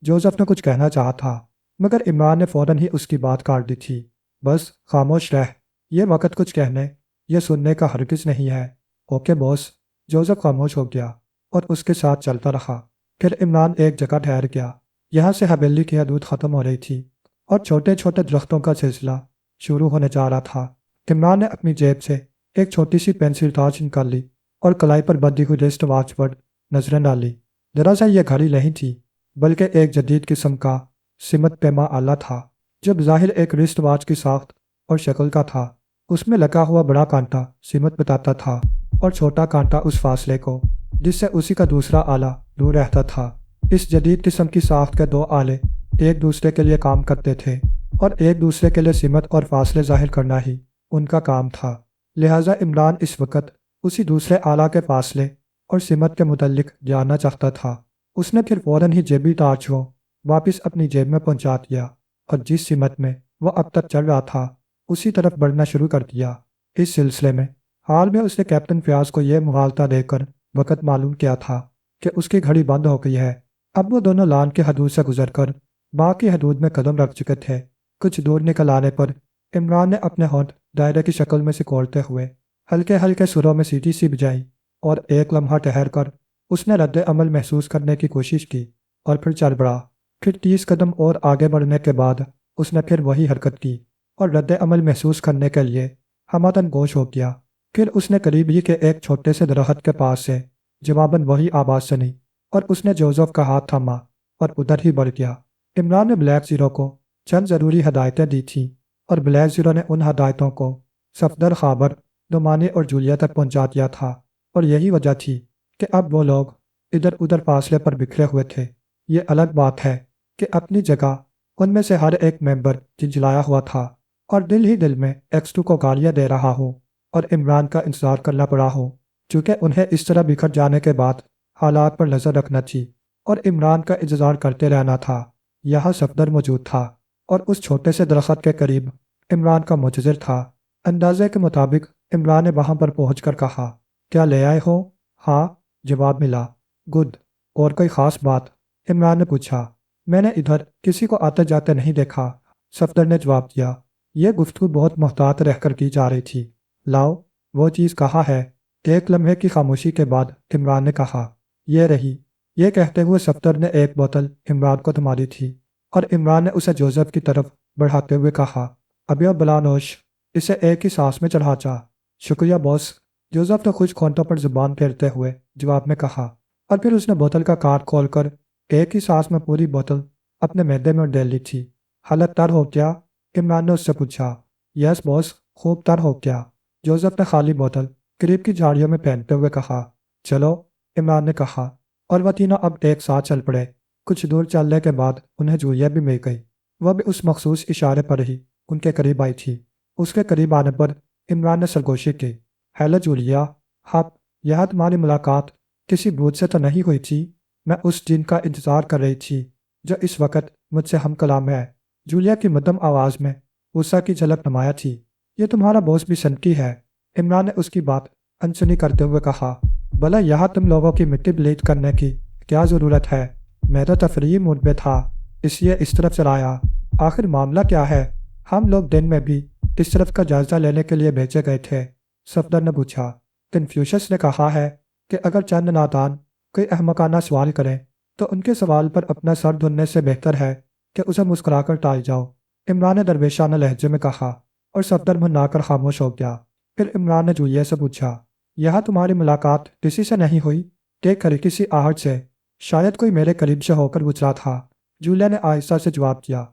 Speaker 1: جوزف نے کچھ کہنا چاہا تھا مگر عمران نے فوراً ہی اس کی بات کاٹ دی تھی۔ بس خاموش رہ، یہ وقت کچھ کہنے یا سننے کا ہرگز نہیں ہے۔ اوکے بوس، جوزف خاموش ہو گیا اور اس کے ساتھ چلتا رہا۔ پھر عمران ایک جگہ ٹھہر گیا۔ یہاں سے حویلی کی حدود ختم ہو رہی تھی اور چھوٹے چھوٹے درختوں کا سلسلہ شروع ہونے جا رہا تھا۔ عمران نے اپنی جیب سے ایک چھوٹی سی پینسل ٹارچ نکال لی اور کلائی پر بندھی ہوئی ریسٹ واچ پر نظریں ڈالی۔ دراصل یہ گھڑی نہیں تھی بلکہ ایک جدید قسم کا سمت پیما آلہ تھا جو بظاہر ایک رسٹ واچ کی ساخت اور شکل کا تھا۔ اس میں لگا ہوا بڑا کانٹا سمت بتاتا تھا اور چھوٹا کانٹا اس فاصلے کو جس سے اسی کا دوسرا آلہ دور رہتا تھا۔ اس جدید قسم کی ساخت کے دو آلے ایک دوسرے کے لیے کام کرتے تھے اور ایک دوسرے کے لیے سمت اور فاصلے ظاہر کرنا ہی ان کا کام تھا۔ لہٰذا عمران اس وقت اسی دوسرے آلہ کے فاصلے اور سمت کے متعلق جاننا چاہتا تھا۔ اس نے پھر فوراً ہی جیبی ٹارچ کو واپس اپنی جیب میں پہنچا دیا اور جس سمت میں وہ اب تک چل رہا تھا اسی طرف بڑھنا شروع کر دیا۔ اس سلسلے میں حال میں اس نے کیپٹن فیاض کو یہ مغالطہ دے کر وقت معلوم کیا تھا کہ اس کی گھڑی بند ہو گئی ہے۔ اب وہ دونوں لان کی حدود سے گزر کر باقی حدود میں قدم رکھ چکے تھے۔ کچھ دور نکل آنے پر عمران نے اپنے ہونٹ دائرے کی شکل میں سکوڑتے ہوئے ہلکے ہلکے سروں میں سیٹی سی بجائی اور ایک لمحہ ٹھہر کر اس نے رد عمل محسوس کرنے کی کوشش کی اور پھر چل پڑا۔ پھر 30 قدم اور آگے بڑھنے کے بعد اس نے پھر وہی حرکت کی اور رد عمل محسوس کرنے کے لیے ہمدن گوش ہو گیا۔ پھر اس نے قریب ہی کے ایک چھوٹے سے درخت کے پاس سے جواباً وہی آواز سنی اور اس نے جوزف کا ہاتھ تھاما اور ادھر ہی بڑھ گیا۔ عمران نے بلیک زیرو کو چند ضروری ہدایتیں دی تھیں اور بلیک زیرو نے ان ہدایتوں کو صفدر، خابر، دومانی اور جولیا تک پہنچا دیا تھا، اور یہی وجہ تھی کہ اب وہ لوگ ادھر ادھر فاصلے پر بکھرے ہوئے تھے۔ یہ الگ بات ہے کہ اپنی جگہ ان میں سے ہر ایک ممبر جھنجھلایا ہوا تھا اور دل ہی دل میں ایکس2 کو گالیاں دے رہا ہو اور عمران کا انتظار کرنا پڑا ہو، چونکہ انہیں اس طرح بکھر جانے کے بعد حالات پر نظر رکھنا تھی اور عمران کا انتظار کرتے رہنا تھا۔ یہاں صفدر موجود تھا اور اس چھوٹے سے درخت کے قریب عمران کا منتظر تھا۔ اندازے کے مطابق عمران نے وہاں پر پہنچ کر کہا، کیا لے آئے ہو؟ ہاں، جواب ملا۔ گڈ، اور کوئی خاص بات؟ عمران نے پوچھا۔ میں نے ادھر کسی کو آتے جاتے نہیں دیکھا، صفدر نے جواب دیا۔ یہ گفتگو بہت محتاط رہ کر کی جا رہی تھی۔ لاؤ، وہ چیز کہاں ہے؟ ایک لمحے کی خاموشی کے بعد عمران نے کہا، یہ رہی۔ یہ کہتے ہوئے صفدر نے ایک بوتل عمران کو تھما دی تھی اور عمران نے اسے جوزف کی طرف بڑھاتے ہوئے کہا، ابیو بلا نوش، اسے ایک ہی سانس میں چڑھا چا۔ شکریہ باس، جوزف نے خوش ہونٹوں پر زبان پھیرتے ہوئے جواب میں کہا، اور پھر اس نے بوتل کا کاٹ کھول کر ایک ہی سانس میں پوری بوتل اپنے معدے میں ڈال لی تھی۔ حالت تر ہو کیا؟ عمران نے اس سے پوچھا۔ یس باس، خوب تر ہو کیا، جوزف نے خالی بوتل قریب کی جھاڑیوں میں پہنتے ہوئے کہا۔ چلو، عمران نے کہا، اور وہ تینوں اب ایک ساتھ چل پڑے۔ کچھ دور چلنے کے بعد انہیں جولیا بھی مل گئی۔ وہ بھی اس مخصوص اشارے پر ہی ان کے قریب آئی تھی۔ اس کے قریب آنے پر عمران نے سرگوشی کی۔ ہیلو جولیا، ہپ، یہاں تمہاری ملاقات کسی بھوت سے تو نہیں ہوئی تھی؟ میں اس جن کا انتظار کر رہی تھی جو اس وقت مجھ سے ہم کلام ہے۔ جولیا کی مدھم آواز میں غصہ کی جھلک نمایاں تھی۔ یہ تمہارا باس بھی سنکی ہے، عمران نے اس کی بات انسنی کرتے ہوئے کہا۔ بھلا یہاں تم لوگوں کی مٹی بلیچ کرنے کی کیا ضرورت ہے؟ میں تو تفریحی موڈ میں تھا، اس لیے اس طرف چلایا۔ آخر معاملہ کیا ہے؟ ہم لوگ دن میں بھی اس طرف کا جائزہ لینے کے لیے بھیجے گئے تھے، صفدر نے پوچھا۔ کنفیوشس نے کہا ہے کہ اگر چند نادان کوئی احمقانہ سوال کریں تو ان کے سوال پر اپنا سر دھننے سے بہتر ہے کہ اسے مسکرا کر ٹال جاؤ، عمران نے درویشانہ لہجے میں کہا، اور صفدر منہ کر خاموش ہو گیا۔ پھر عمران نے جولیا سے پوچھا، یہاں تمہاری ملاقات کسی سے نہیں ہوئی؟ ٹیک کری کسی آہٹ سے، شاید کوئی میرے قریب سے ہو کر گزرا تھا، جولیا نے آہستہ سے جواب دیا۔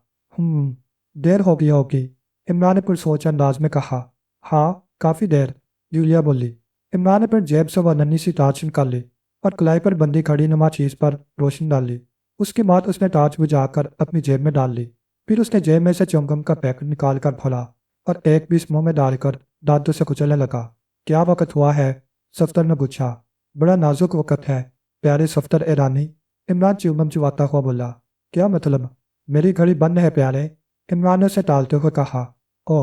Speaker 1: دیر ہو گئی ہوگی، عمران نے پرسوچ انداز میں کہا۔ ہاں، کافی دیر، جولیا بولی۔ عمران نے پھر جیب سے وہ ننھی سی ٹارچ نکال لی اور کلائی پر بندی کھڑی نما چیز پر روشنی ڈال لی۔ اس کے بعد اس نے ٹارچ بجھا کر اپنی جیب میں ڈال لی۔ پھر اس نے جیب میں سے چنگم کا پیکٹ نکال کر کھولا اور ایک پیس منہ میں ڈال کر دانتوں سے کچلنے لگا۔ کیا وقت ہوا ہے؟ صفدر نے پوچھا۔ بڑا نازک وقت ہے پیارے صفدر اے رانی، عمران چنگم چباتا ہوا بولا۔ کیا مطلب؟ میری گھڑی بند ہے پیارے، عمران نے اسے ٹالتے ہوئے کہا۔ او،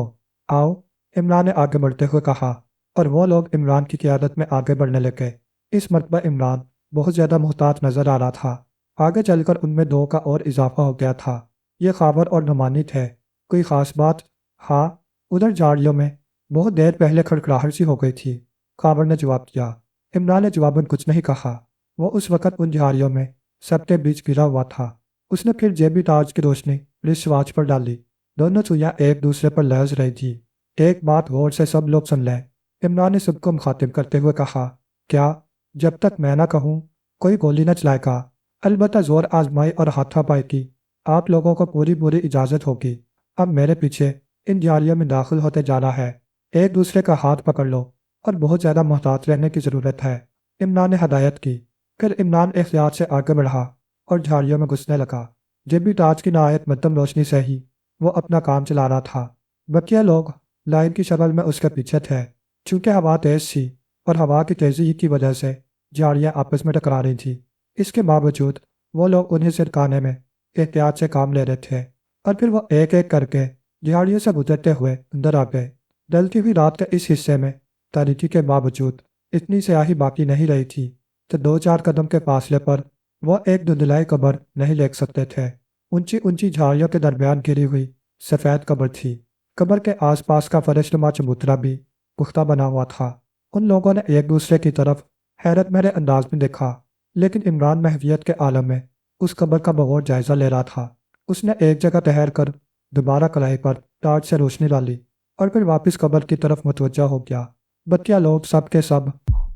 Speaker 1: آؤ، عمران نے آگے بڑھتے ہوئے کہا، اور وہ لوگ عمران کی قیادت میں آگے بڑھنے لگے۔ اس مرتبہ عمران بہت زیادہ محتاط نظر آ رہا تھا۔ آگے چل کر ان میں 2 کا اور اضافہ ہو گیا تھا۔ یہ خابر اور نعمانی تھے۔ کوئی خاص بات؟ ہاں، ادھر جھاڑیوں میں بہت دیر پہلے کھڑکھڑاہٹ سی ہو گئی تھی، خابر نے جواب دیا۔ عمران نے جواباً کچھ نہیں کہا۔ وہ اس وقت ان جھاڑیوں میں سب کے بیچ گرا ہوا تھا۔ اس نے پھر جیبی ٹارچ کی روشنی رسٹ واچ پر ڈالی۔ دونوں سوئیاں ایک دوسرے پر لرز رہی تھی۔ ایک بات غور سے سب لوگ سن لیں، عمران نے سب کو مخاطب کرتے ہوئے کہا، کیا جب تک میں نہ کہوں کوئی گولی نہ چلائے گا؟ البتہ زور آزمائی اور ہاتھا پائی کی آپ لوگوں کو پوری اجازت ہوگی۔ اب میرے پیچھے ان جھاڑیوں میں داخل ہوتے جانا ہے، ایک دوسرے کا ہاتھ پکڑ لو اور بہت زیادہ محتاط رہنے کی ضرورت ہے، عمران نے ہدایت کی۔ پھر عمران احتیاط سے آگے بڑھا اور جھاڑیوں میں گھسنے لگا۔ جب بھی تاج کی نہایت مدھم روشنی سے ہی وہ اپنا کام چلا رہا تھا، بقیہ لوگ لائن کی شکل میں اس کے پیچھے تھے۔ چونکہ ہوا تیز تھی اور ہوا کی تیزی کی وجہ سے جھاڑیاں آپس میں ٹکرا رہی تھیں، اس کے باوجود وہ لوگ انہیں سرکانے میں احتیاط سے کام لے رہے تھے، اور پھر وہ ایک ایک کر کے جھاڑیوں سے گزرتے ہوئے اندر آ گئے۔ ڈلتی ہوئی رات کے اس حصے میں تاریکی کے باوجود اتنی سیاہی باقی نہیں رہی تھی کہ 2-4 قدم کے فاصلے پر وہ ایک دھندلائی قبر نہیں دیکھ سکتے تھے۔ اونچی اونچی جھاڑیوں کے درمیان گری ہوئی سفید قبر تھی۔ قبر کے آس پاس کا فرش نما چبوترا بھی پختہ بنا ہوا تھا۔ ان لوگوں نے ایک دوسرے کی طرف حیرت بھرے انداز میں دیکھا، لیکن عمران محویت کے عالم میں اس قبر کا بغور جائزہ لے رہا تھا۔ اس نے ایک جگہ ٹھہر کر دوبارہ کلائی پر ٹارچ سے روشنی ڈالی اور پھر واپس قبر کی طرف متوجہ ہو گیا۔ بقیہ لوگ سب کے سب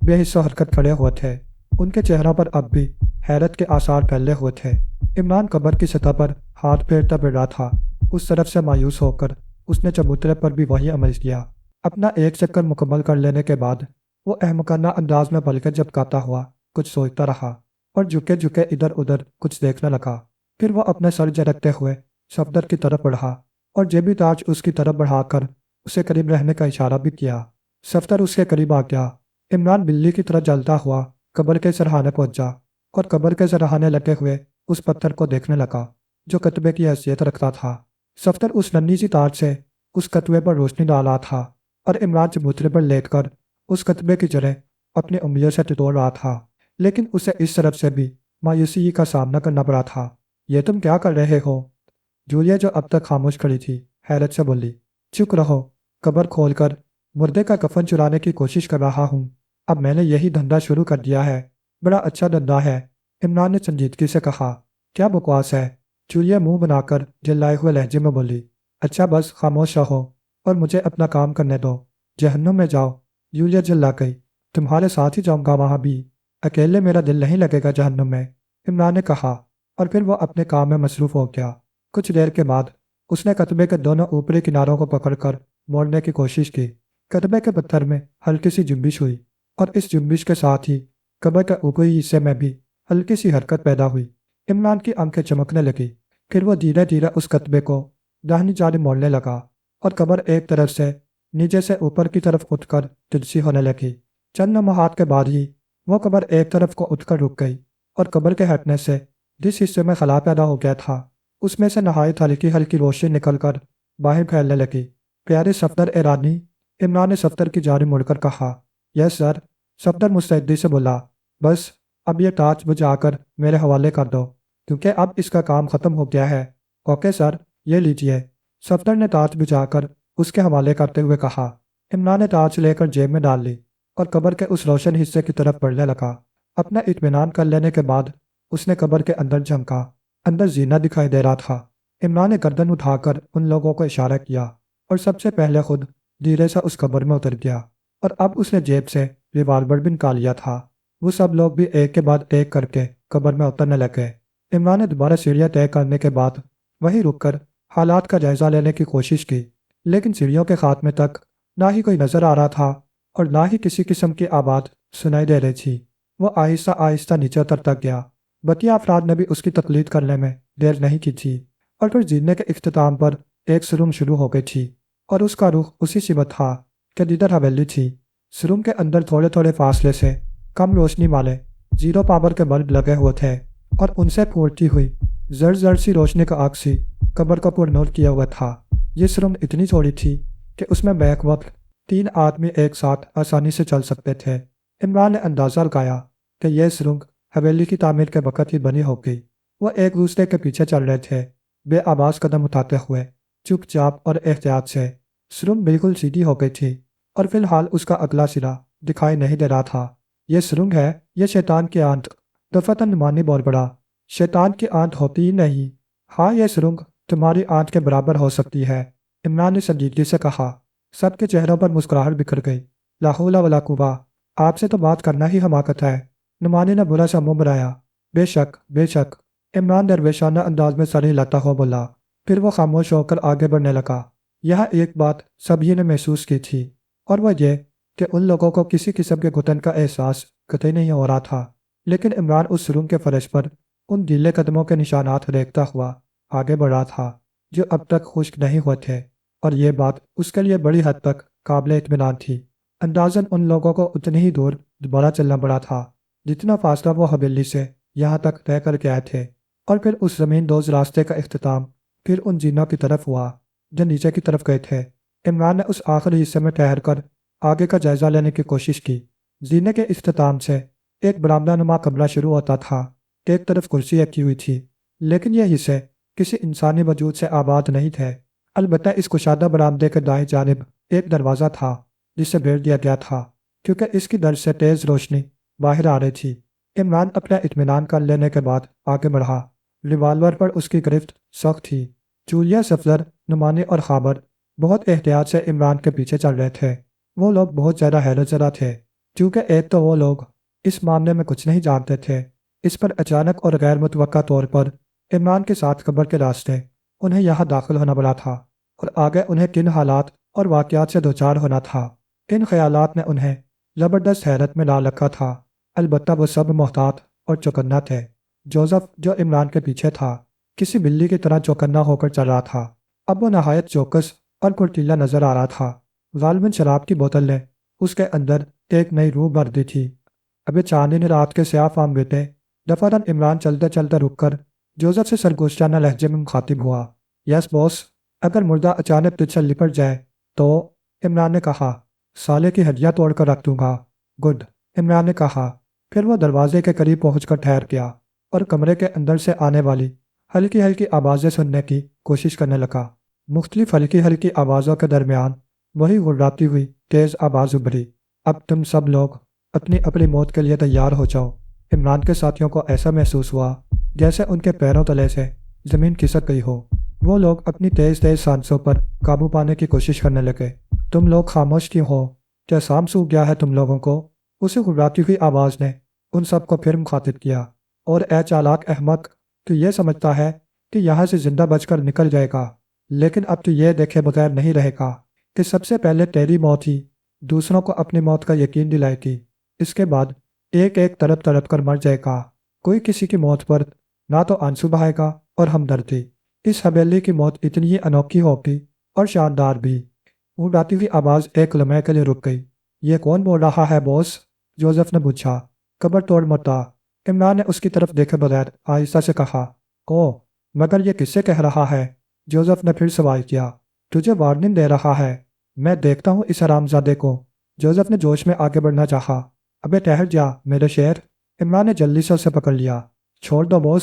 Speaker 1: بے حس و حرکت کھڑے ہوئے تھے، ان کے چہروں پر اب بھی حیرت کے آثار پھیلے ہوئے تھے۔ عمران قبر کی سطح پر ہاتھ پھیرتا پھر رہا تھا۔ اس طرف سے مایوس ہو کر اس نے چبوترے پر بھی وہی عمل کیا۔ اپنا ایک چکر مکمل کر لینے کے بعد وہ احمقانہ انداز میں پلکیں جھپکاتا ہوا کچھ سوچتا رہا اور جھکے جھکے ادھر ادھر کچھ دیکھنے لگا۔ پھر وہ اپنے سر جھٹکتے ہوئے صفدر کی طرف بڑھا اور جیبی تاج اس کی طرف بڑھا کر اسے قریب رہنے کا اشارہ بھی کیا۔ صفدر اس کے قریب آ گیا۔ عمران بلی کی طرح جلتا ہوا قبر کے سرہانے پہنچا اور قبر کے سرہانے لگے ہوئے اس پتھر کو دیکھنے لگا جو کتبے کی حیثیت رکھتا تھا۔ صفدر اس ننھی سی تاج سے اس کتبے پر روشنی ڈالا تھا اور عمران چبوترے پر لیٹ کر اس کتبے کی جڑیں اپنی انگلیوں سے ٹٹول رہا تھا، لیکن اسے اس طرف سے بھی مایوسی کا سامنا کرنا پڑا تھا۔ یہ تم کیا کر رہے ہو؟ جولیا جو اب تک خاموش کھڑی تھی حیرت سے بولی۔ چپ رہو، قبر کھول کر مردے کا کفن چرانے کی کوشش کر رہا ہوں۔ اب میں نے یہی دھندا شروع کر دیا ہے، بڑا اچھا دھندا ہے، عمران نے سنجیدگی سے کہا۔ کیا بکواس ہے؟ جولیا منہ بنا کر جلائے ہوئے لہجے میں بولی۔ اچھا بس خاموش رہو اور مجھے اپنا کام کرنے دو، جہنم میں جاؤ۔ جولیا جلا گئی۔ تمہارے ساتھ ہی جاؤں گا وہاں بھی، اکیلے میرا دل نہیں لگے گا جہنم میں، عمران نے کہا، اور پھر وہ اپنے کام میں مصروف ہو گیا۔ کچھ دیر کے بعد اس نے کتبے کے دونوں اوپری کناروں کو پکڑ کر موڑنے کی کوشش کی۔ کتبے کے پتھر میں ہلکی سی جنبش ہوئی اور اس جنبش کے ساتھ ہی قبر کے اوپری حصے میں بھی ہلکی سی حرکت پیدا ہوئی۔ عمران کی آنکھیں چمکنے لگی۔ پھر وہ دھیرے دھیرے اس کتبے کو داہنی جانب موڑنے لگا اور قبر ایک طرف سے نیچے سے اوپر کی طرف اٹھ کر تلسی ہونے لگی۔ چند لمحات کے بعد ہی وہ قبر ایک طرف کو اٹھ کر رک گئی اور قبر کے ہٹنے سے جس حصے میں خلا پیدا ہو گیا تھا اس میں سے نہایت ہلکی ہلکی روشنی نکل کر باہر پھیلنے لگی۔ پیارے صفدر ایرانی، عمران نے صفدر کی جانب مڑ کر کہا۔ یس سر، صفدر مستعدی سے بولا۔ بس اب یہ ٹارچ بجھا کر میرے حوالے کر دو کیونکہ اب اس کا کام ختم ہو گیا ہے۔ اوکے سر، یہ لیجئے، صفدر نے ٹارچ بجھا کر اس کے حوالے کرتے ہوئے کہا۔ عمران نے ٹارچ لے کر جیب میں ڈال لی اور قبر کے اس روشن حصے کی طرف بڑھنے لگا۔ اپنا اطمینان کر لینے کے بعد اس نے قبر کے اندر جھانکا۔ اندر زینہ دکھائی دے رہا تھا۔ عمران نے گردن اٹھا کر ان لوگوں کو اشارہ کیا اور سب سے پہلے خود دھیرے سے اس قبر میں اتر گیا، اور اب اس نے جیب سے ریوالور بھی نکال لیا تھا۔ وہ سب لوگ بھی ایک کے بعد ایک کر کے قبر میں اترنے لگے۔ عمران نے دوبارہ سیڑھیاں طے کرنے کے بعد وہیں رک کر حالات کا جائزہ لینے کی کوشش کی، لیکن سیڑھیوں کے خاتمے تک نہ ہی کوئی نظر آ رہا تھا اور نہ ہی کسی قسم کی آواز سنائی دے رہی تھی۔ وہ آہستہ آہستہ نیچے اترتا گیا۔ بقیہ افراد نے بھی اس کی تقلید کرنے میں دیر نہیں کی تھی، اور پھر زینے کے اختتام پر ایک سرنگ شروع ہو گئی تھی اور اس کا رخ اسی سمت تھا کہ جدھر حویلی تھی۔ سرنگ کے اندر تھوڑے تھوڑے فاصلے سے کم روشنی والے 0 پاور کے بلب لگے ہوئے تھے اور ان سے پھوٹتی ہوئی زرد زرد سی روشنی کا عکسی قبر کو پر نور کیا ہوا تھا۔ یہ سرنگ اتنی چھوٹی تھی کہ اس میں بیک وقت 3 آدمی ایک ساتھ آسانی سے چل سکتے تھے۔ عمران نے اندازہ لگایا کہ یہ سرنگ حویلی کی تعمیر کے وقت ہی بنی ہوگی۔ وہ ایک دوسرے کے پیچھے چل رہے تھے، بے آواز قدم اٹھاتے ہوئے، چپ چاپ اور احتیاط سے۔ سرنگ بالکل سیدھی ہو گئی تھی اور فی الحال اس کا اگلا سرا دکھائی نہیں دے رہا تھا۔ یہ سرنگ ہے، یہ شیطان کی آنت، دفتن نمانی بول پڑا۔ شیطان کی آنت ہوتی ہی نہیں۔ ہاں، یہ سرنگ تمہاری آنت کے برابر ہو سکتی ہے، عمران نے سنجیدگی سے کہا۔ سب کے چہروں پر مسکراہٹ بکھر گئی۔ لا حول ولا قوہ، آپ سے تو بات کرنا ہی حماقت ہے، نمانی نے برا سا منہ بنایا۔ بے شک، بے شک، عمران درویشانہ انداز میں سر ہلاتا ہوا بولا۔ پھر وہ خاموش ہو کر آگے بڑھنے لگا۔ یہاں ایک بات سبھی نے محسوس کی تھی، اور وہ یہ کہ ان لوگوں کو کسی قسم کے گھٹن کا احساس قطعی نہیں ہو رہا تھا، لیکن عمران اس روم کے فرش پر ان گیلے قدموں کے نشانات دیکھتا ہوا آگے بڑھ رہا تھا جو اب تک خشک نہیں ہوئے تھے، اور یہ بات اس کے لیے بڑی حد تک قابل اطمینان تھی۔ اندازاً ان لوگوں کو اتنی ہی دور دوبارہ چلنا پڑا تھا جتنا فاصلہ وہ حویلی سے یہاں تک طے کر کے آئے تھے، اور پھر اس زمین دوز راستے کا اختتام پھر ان جینوں کی طرف ہوا جو نیچے کی طرف گئے تھے۔ عمران نے اس آخری حصے میں ٹھہر کر آگے کا جائزہ لینے کی کوشش کی۔ زینے کے اختتام سے ایک برآمدہ نما کمرہ شروع ہوتا تھا۔ ایک طرف کرسی رکھی ہوئی تھی، لیکن یہ حصے کسی انسانی وجود سے آباد نہیں تھے۔ البتہ اس کشادہ برآمدے کے دائیں جانب ایک دروازہ تھا جسے بیڑ دیا گیا تھا کیونکہ اس کی درج سے تیز روشنی باہر آ رہی تھی۔ عمران اپنا اطمینان کر لینے کے بعد آگے بڑھا۔ ریوالور پر اس کی گرفت سخت تھی۔ جولیا، سفزر، نعمانی اور خابر بہت احتیاط سے عمران کے پیچھے چل رہے تھے۔ وہ لوگ بہت زیادہ حیرت زدہ تھے کیونکہ ایک تو وہ لوگ اس معاملے میں کچھ نہیں جانتے تھے، اس پر اچانک اور غیر متوقع طور پر عمران کے ساتھ قبر کے راستے انہیں یہاں داخل ہونا پڑا تھا، اور آگے انہیں کن حالات اور واقعات سے دوچار ہونا تھا۔ ان خیالات نے انہیں زبردست حیرت میں ڈال رکھا تھا۔ البتہ وہ سب محتاط اور چوکنا تھے۔ جوزف جو عمران کے پیچھے تھا کسی بلی کی طرح چوکنا ہو کر چل رہا تھا۔ اب وہ نہایت چوکس اور پھرتیلا نظر آ رہا تھا۔ غالباً شراب کی بوتل نے اس کے اندر ایک نئی روح بھر دی تھی۔ ابھی چاندنی رات کے سیاہ فام بیٹے دفعتاً عمران چلتے چلتے رک کر جوزف سے سرگوشتانہ لہجے میں مخاطب ہوا۔ یس بوس، اگر مردہ اچانک تجھ سے لپٹ جائے تو؟ عمران نے کہا۔ سالے کی ہڈیاں توڑ کر رکھ دوں گا۔ گڈ، عمران نے کہا۔ پھر وہ دروازے کے قریب پہنچ کر ٹھہر گیا اور کمرے کے اندر سے آنے والی ہلکی ہلکی آوازیں سننے کی کوشش کرنے لگا۔ مختلف ہلکی ہلکی آوازوں کے درمیان وہی گڑگڑاتی ہوئی تیز آواز ابھری۔ اب تم سب لوگ اپنی اپنی موت کے لیے تیار ہو جاؤ۔ عمران کے ساتھیوں کو ایسا محسوس ہوا جیسے ان کے پیروں تلے سے زمین کھسک گئی ہو۔ وہ لوگ اپنی تیز تیز سانسوں پر قابو پانے کی کوشش کرنے لگے۔ تم لوگ خاموش کیوں ہو؟ کیا سام سو گیا ہے تم لوگوں کو؟ اسے گڑگڑاتی ہوئی آواز نے ان سب کو پھر مخاطب کیا۔ اور اے چالاک احمق، تو یہ سمجھتا ہے کہ یہاں سے زندہ بچ کر نکل جائے گا، لیکن اب تو یہ دیکھے بغیر نہیں رہے گا کہ سب سے پہلے تیری موت ہی دوسروں کو اپنی موت کا یقین دلائے گی۔ اس کے بعد ایک ایک تڑپ تڑپ کر مر جائے گا۔ کوئی کسی کی موت پر نہ تو آنسو بہائے گا اور ہمدردی۔ اس حویلی کی موت اتنی ہی انوکھی ہوگی اور شاندار بھی۔ وہ ڈاتی ہوئی آواز ایک لمحے کے لیے رک گئی۔ یہ کون بول رہا ہے بوس؟ جوزف نے پوچھا۔ قبر توڑ مردہ، عمران نے اس کی طرف دیکھے بغیر آہستہ سے کہا۔ او، مگر یہ کس سے کہہ رہا ہے؟ جوزف نے پھر سوال کیا۔ تجھے وارننگ دے رہا ہے۔ میں دیکھتا ہوں اس حرامزادے کو۔ جوزف نے جوش میں آگے بڑھنا چاہا۔ ابے ٹھہر جا میرے شیر، عمران نے جلدی سے اسے پکڑ لیا۔ چھوڑ دو بوس،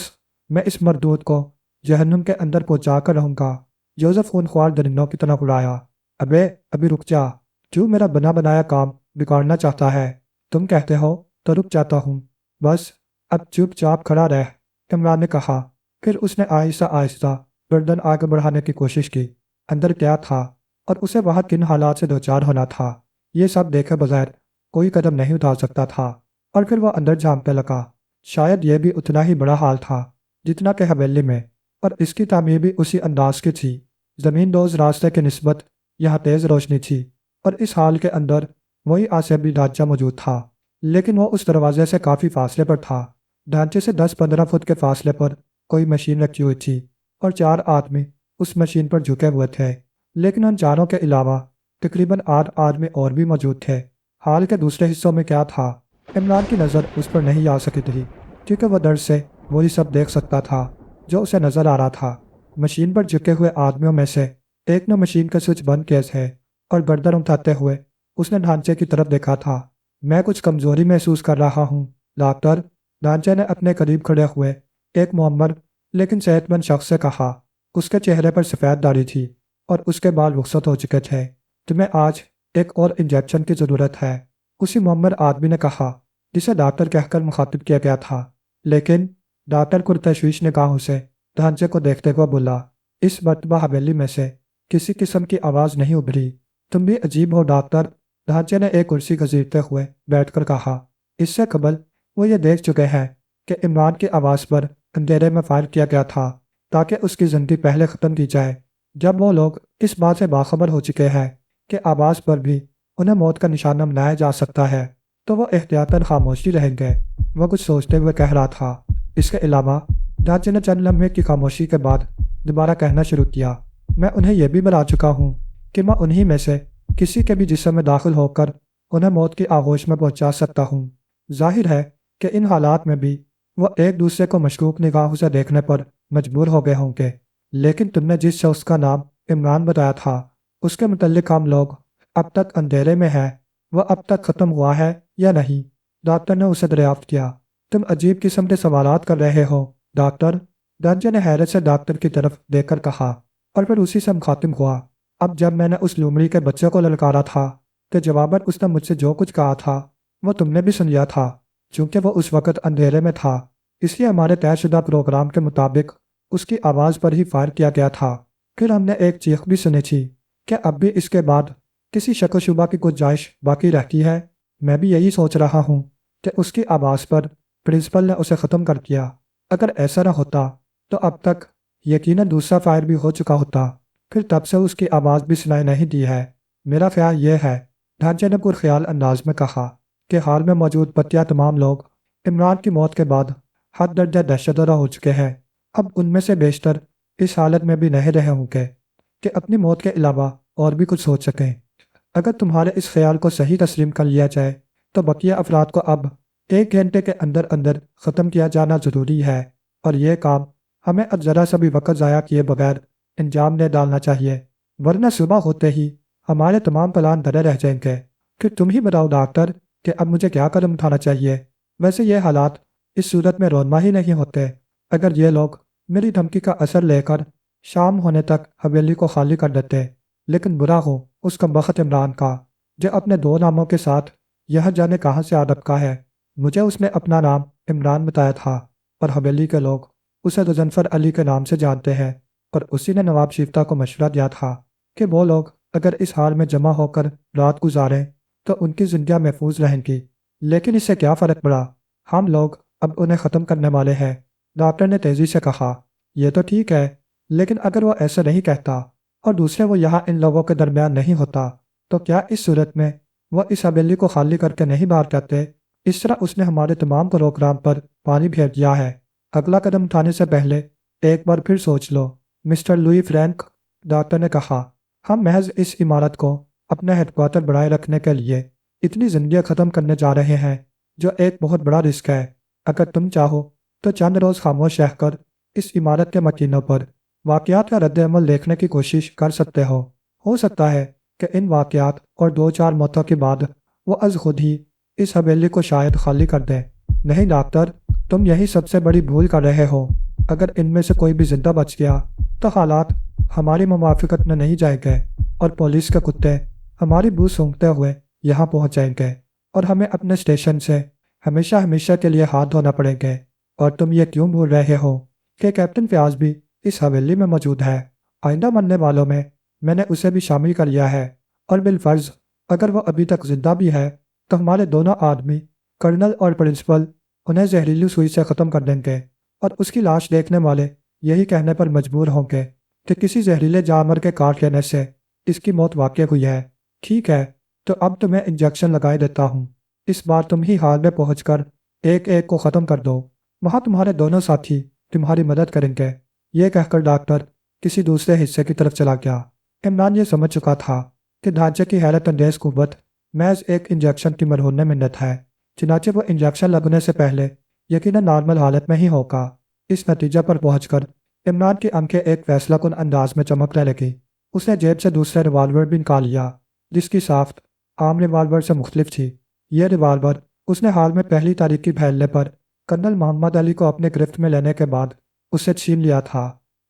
Speaker 1: میں اس مردود کو جہنم کے اندر پہنچا کر رہوں گا۔ جوزف خونخوار درندوں کی طرح اڑایا۔ ابے ابھی رک جا، کیوں میرا بنا بنایا کام بگاڑنا چاہتا ہے؟ تم کہتے ہو تو رک جاتا ہوں، بس اب چپ چاپ کھڑا رہ، عمران نے کہا۔ پھر اس نے آہستہ آہستہ گردن آگے بڑھانے کی کوشش کی۔ اندر کیا تھا اور اسے وہاں کن حالات سے دوچار ہونا تھا، یہ سب دیکھے بغیر کوئی قدم نہیں اٹھا سکتا تھا۔ اور پھر وہ اندر جھانکنے لگا۔ شاید یہ بھی اتنا ہی بڑا حال تھا جتنا کہ حویلی میں، اور اس کی تعمیر بھی اسی انداز کی تھی۔ زمین دوز راستے کی نسبت یہاں تیز روشنی تھی، اور اس حال کے اندر وہی آسیابی ڈھانچہ موجود تھا، لیکن وہ اس دروازے سے کافی فاصلے پر تھا۔ ڈھانچے سے 10-15 فٹ کے فاصلے پر کوئی مشین رکھی ہوئی تھی، اور 4 آدمی اس مشین پر جھکے ہوئے تھے، لیکن ان چاروں کے علاوہ تقریباً 8 آدمی اور بھی موجود تھے۔ حال کے دوسرے حصوں میں کیا تھا، عمران کی نظر اس پر نہیں آ سکی تھی، کیونکہ وہ ڈر سے وہی سب دیکھ سکتا تھا جو اسے نظر آ رہا تھا۔ مشین پر جھکے ہوئے آدمیوں میں سے ایک نے مشین کا سوئچ بند کیا ہے، اور گردن اٹھاتے ہوئے اس نے ڈھانچے کی طرف دیکھا تھا۔ میں کچھ کمزوری محسوس کر رہا ہوں ڈاکٹر، ڈھانچے نے اپنے قریب کھڑے ہوئے ایک معمر لیکن صحت مند شخص سے کہا۔ اس کے چہرے پر سفید داڑھی تھی اور اس کے بال رخصت ہو چکے تھے۔ تمہیں آج ایک اور انجیکشن کی ضرورت ہے، اسی معمر آدمی نے کہا جسے ڈاکٹر کہہ کر مخاطب کیا گیا تھا، لیکن ڈاکٹر پرتشویش نگاہوں سے ڈھانچے کو دیکھتے ہوئے بولا۔ اس مرتبہ حویلی میں سے کسی قسم کی آواز نہیں ابھری۔ تم بھی عجیب ہو ڈاکٹر، ڈھانچے نے ایک کرسی گھسیٹتے ہوئے بیٹھ کر کہا۔ اس سے قبل وہ یہ دیکھ چکے ہیں کہ عمران کی آواز پر اندھیرے میں فائر کیا گیا تھا، تاکہ اس کی زندگی پہلے ختم کی جائے۔ جب وہ لوگ اس بات سے باخبر ہو چکے ہیں کہ آواز پر بھی انہیں موت کا نشانہ بنایا جا سکتا ہے تو وہ احتیاطاً خاموشی رہیں گے۔ وہ کچھ سوچتے ہوئے کہہ رہا تھا۔ اس کے علاوہ ڈانچے نے چند لمحے کی خاموشی کے بعد دوبارہ کہنا شروع کیا، میں انہیں یہ بھی بتا چکا ہوں کہ میں انہی میں سے کسی کے بھی جسم میں داخل ہو کر انہیں موت کی آغوش میں پہنچا سکتا ہوں۔ ظاہر ہے کہ ان حالات میں بھی وہ ایک دوسرے کو مشکوک نگاہوں سے دیکھنے پر مجبور ہو گئے ہوں گے، لیکن تم نے جس شخص کا نام عمران بتایا تھا اس کے متعلق ہم لوگ اب تک اندھیرے میں ہیں۔ وہ اب تک ختم ہوا ہے یا نہیں؟ ڈاکٹر نے اسے دریافت کیا۔ تم عجیب قسم کے سوالات کر رہے ہو ڈاکٹر، ڈانچے نے حیرت سے ڈاکٹر کی طرف دیکھ کر کہا، اور پھر اسی سے خاتم ہوا۔ اب جب میں نے اس لومڑی کے بچے کو للکارا تھا کہ جواباً اس نے مجھ سے جو کچھ کہا تھا وہ تم نے بھی سن لیا تھا۔ چونکہ وہ اس وقت اندھیرے میں تھا اس لیے ہمارے طے شدہ پروگرام کے مطابق اس کی آواز پر ہی فائر کیا گیا تھا۔ پھر ہم نے ایک چیخ بھی سنی تھی کہ اب بھی اس کے بعد کسی شک و شبہ کی گنجائش باقی رہتی ہے۔ میں بھی یہی سوچ رہا ہوں کہ اس کی آواز پر پرنسپل نے اسے ختم کر دیا۔ اگر ایسا نہ ہوتا تو اب تک یقیناً دوسرا فائر بھی ہو چکا ہوتا۔ پھر تب سے اس کی آواز بھی سنائی نہیں دی ہے۔ میرا خیال یہ ہے، ڈھانچے نے پرخیال انداز میں کہا، کہ حال میں موجود بتیا تمام لوگ عمران کی موت کے بعد حد درجہ دہشت زدہ ہو چکے ہیں۔ اب ان میں سے بیشتر اس حالت میں بھی نہیں رہے ہوں گے کہ اپنی موت کے علاوہ اور بھی کچھ سوچ سکیں۔ اگر تمہارے اس خیال کو صحیح تسلیم کر لیا جائے تو بقیہ افراد کو اب 1 گھنٹے کے اندر اندر ختم کیا جانا ضروری ہے، اور یہ کام ہمیں اب ذرا سا بھی وقت ضائع کیے بغیر انجام دے ڈالنا چاہیے، ورنہ صبح ہوتے ہی ہمارے تمام پلان دھرے رہ جائیں گے۔ پھر تم ہی بتاؤ ڈاکٹر کہ اب مجھے کیا قدم اٹھانا چاہیے۔ ویسے یہ حالات اس صورت میں رونما ہی نہیں ہوتے اگر یہ لوگ میری دھمکی کا اثر لے کر شام ہونے تک حویلی کو خالی کر دیتے، لیکن برا ہو اس کمبخت عمران کا جو اپنے 2 ناموں کے ساتھ یہ جانے کہاں سے آ رکھا ہے۔ مجھے اس نے اپنا نام عمران بتایا تھا اور حویلی کے لوگ اسے غضنفر علی کے نام سے جانتے ہیں، اور اسی نے نواب شیفتہ کو مشورہ دیا تھا کہ وہ لوگ اگر اس حال میں جمع ہو کر رات گزاریں تو ان کی زندگیاں محفوظ رہیں گی۔ لیکن اس سے کیا فرق پڑا، ہم لوگ اب انہیں ختم کرنے والے ہیں۔ ڈاکٹر نے تیزی سے کہا، یہ تو ٹھیک ہے، لیکن اگر وہ ایسا نہیں کہتا اور دوسرے وہ یہاں ان لوگوں کے درمیان نہیں ہوتا تو کیا اس صورت میں وہ اس حویلی کو خالی کر کے نہیں باہر جاتے؟ اس طرح اس نے ہمارے تمام پروگرام پر پانی پھیر دیا ہے۔ اگلا قدم اٹھانے سے پہلے ایک بار پھر سوچ لو مسٹر لوئی فرینک، ڈاکٹر نے کہا، ہم محض اس عمارت کو اپنا ہیڈ کوارٹر بنائے رکھنے کے لیے اتنی زندگیاں ختم کرنے جا رہے ہیں جو ایک بہت بڑا رسک ہے۔ اگر تم چاہو تو چند روز خاموش رہ کر اس عمارت کے مکینوں پر واقعات کا رد عمل دیکھنے کی کوشش کر سکتے ہو سکتا ہے کہ ان واقعات اور 2-4 موتوں کے بعد وہ از خود ہی اس حویلی کو شاید خالی کر دیں۔ نہیں ڈاکٹر، تم یہی سب سے بڑی بھول کر رہے ہو۔ اگر ان میں سے کوئی بھی زندہ بچ گیا تو حالات ہماری موافقت میں نہیں جائیں گے اور پولیس کے کتے ہماری بو سونگھتے ہوئے یہاں پہنچ جائیں گے اور ہمیں اپنے اسٹیشن سے ہمیشہ ہمیشہ کے لیے ہاتھ دھونا پڑیں گے۔ اور تم یہ کیوں بھول رہے ہو کہ کیپٹن فیاض بھی اس حویلی میں موجود ہے؟ آئندہ مرنے والوں میں نے اسے بھی شامل کر لیا ہے، اور بالفرض اگر وہ ابھی تک زندہ بھی ہے تو ہمارے دونوں آدمی کرنل اور پرنسپل انہیں زہریلی سوئی سے ختم کر دیں گے، اور اس کی لاش دیکھنے والے یہی کہنے پر مجبور ہوں گے کہ کسی زہریلے جانور کے کاٹ لینے سے اس کی موت واقع ہوئی ہے۔ ٹھیک ہے، تو اب تمہیں انجیکشن لگائے دیتا ہوں۔ اس بار تم ہی حال میں پہنچ کر ایک ایک کو ختم کر دو، وہاں تمہارے دونوں ساتھی تمہاری مدد کریں گے۔ یہ کہہ کر ڈاکٹر کسی دوسرے حصے کی طرف چلا گیا۔ عمران یہ سمجھ چکا تھا کہ ڈھانچے کی حیرت انگیز قوت محض ایک انجیکشن کی مرہون منت ہے، چنانچہ وہ انجیکشن لگنے سے پہلے یقیناً نارمل حالت میں ہی ہوگا۔ اس نتیجہ پر پہنچ کر عمران کی آنکھیں ایک فیصلہ کن انداز میں چمکنے لگی۔ اس نے جیب سے دوسرا ریوالور بھی نکال لیا جس کی ساخت عام ریوالور سے مختلف تھی۔ یہ ریوالور اس نے حال میں پہلی تاریخی پھیلنے پر کرنل محمد علی کو اپنے گرفت میں لینے کے بعد اسے چھین لیا تھا۔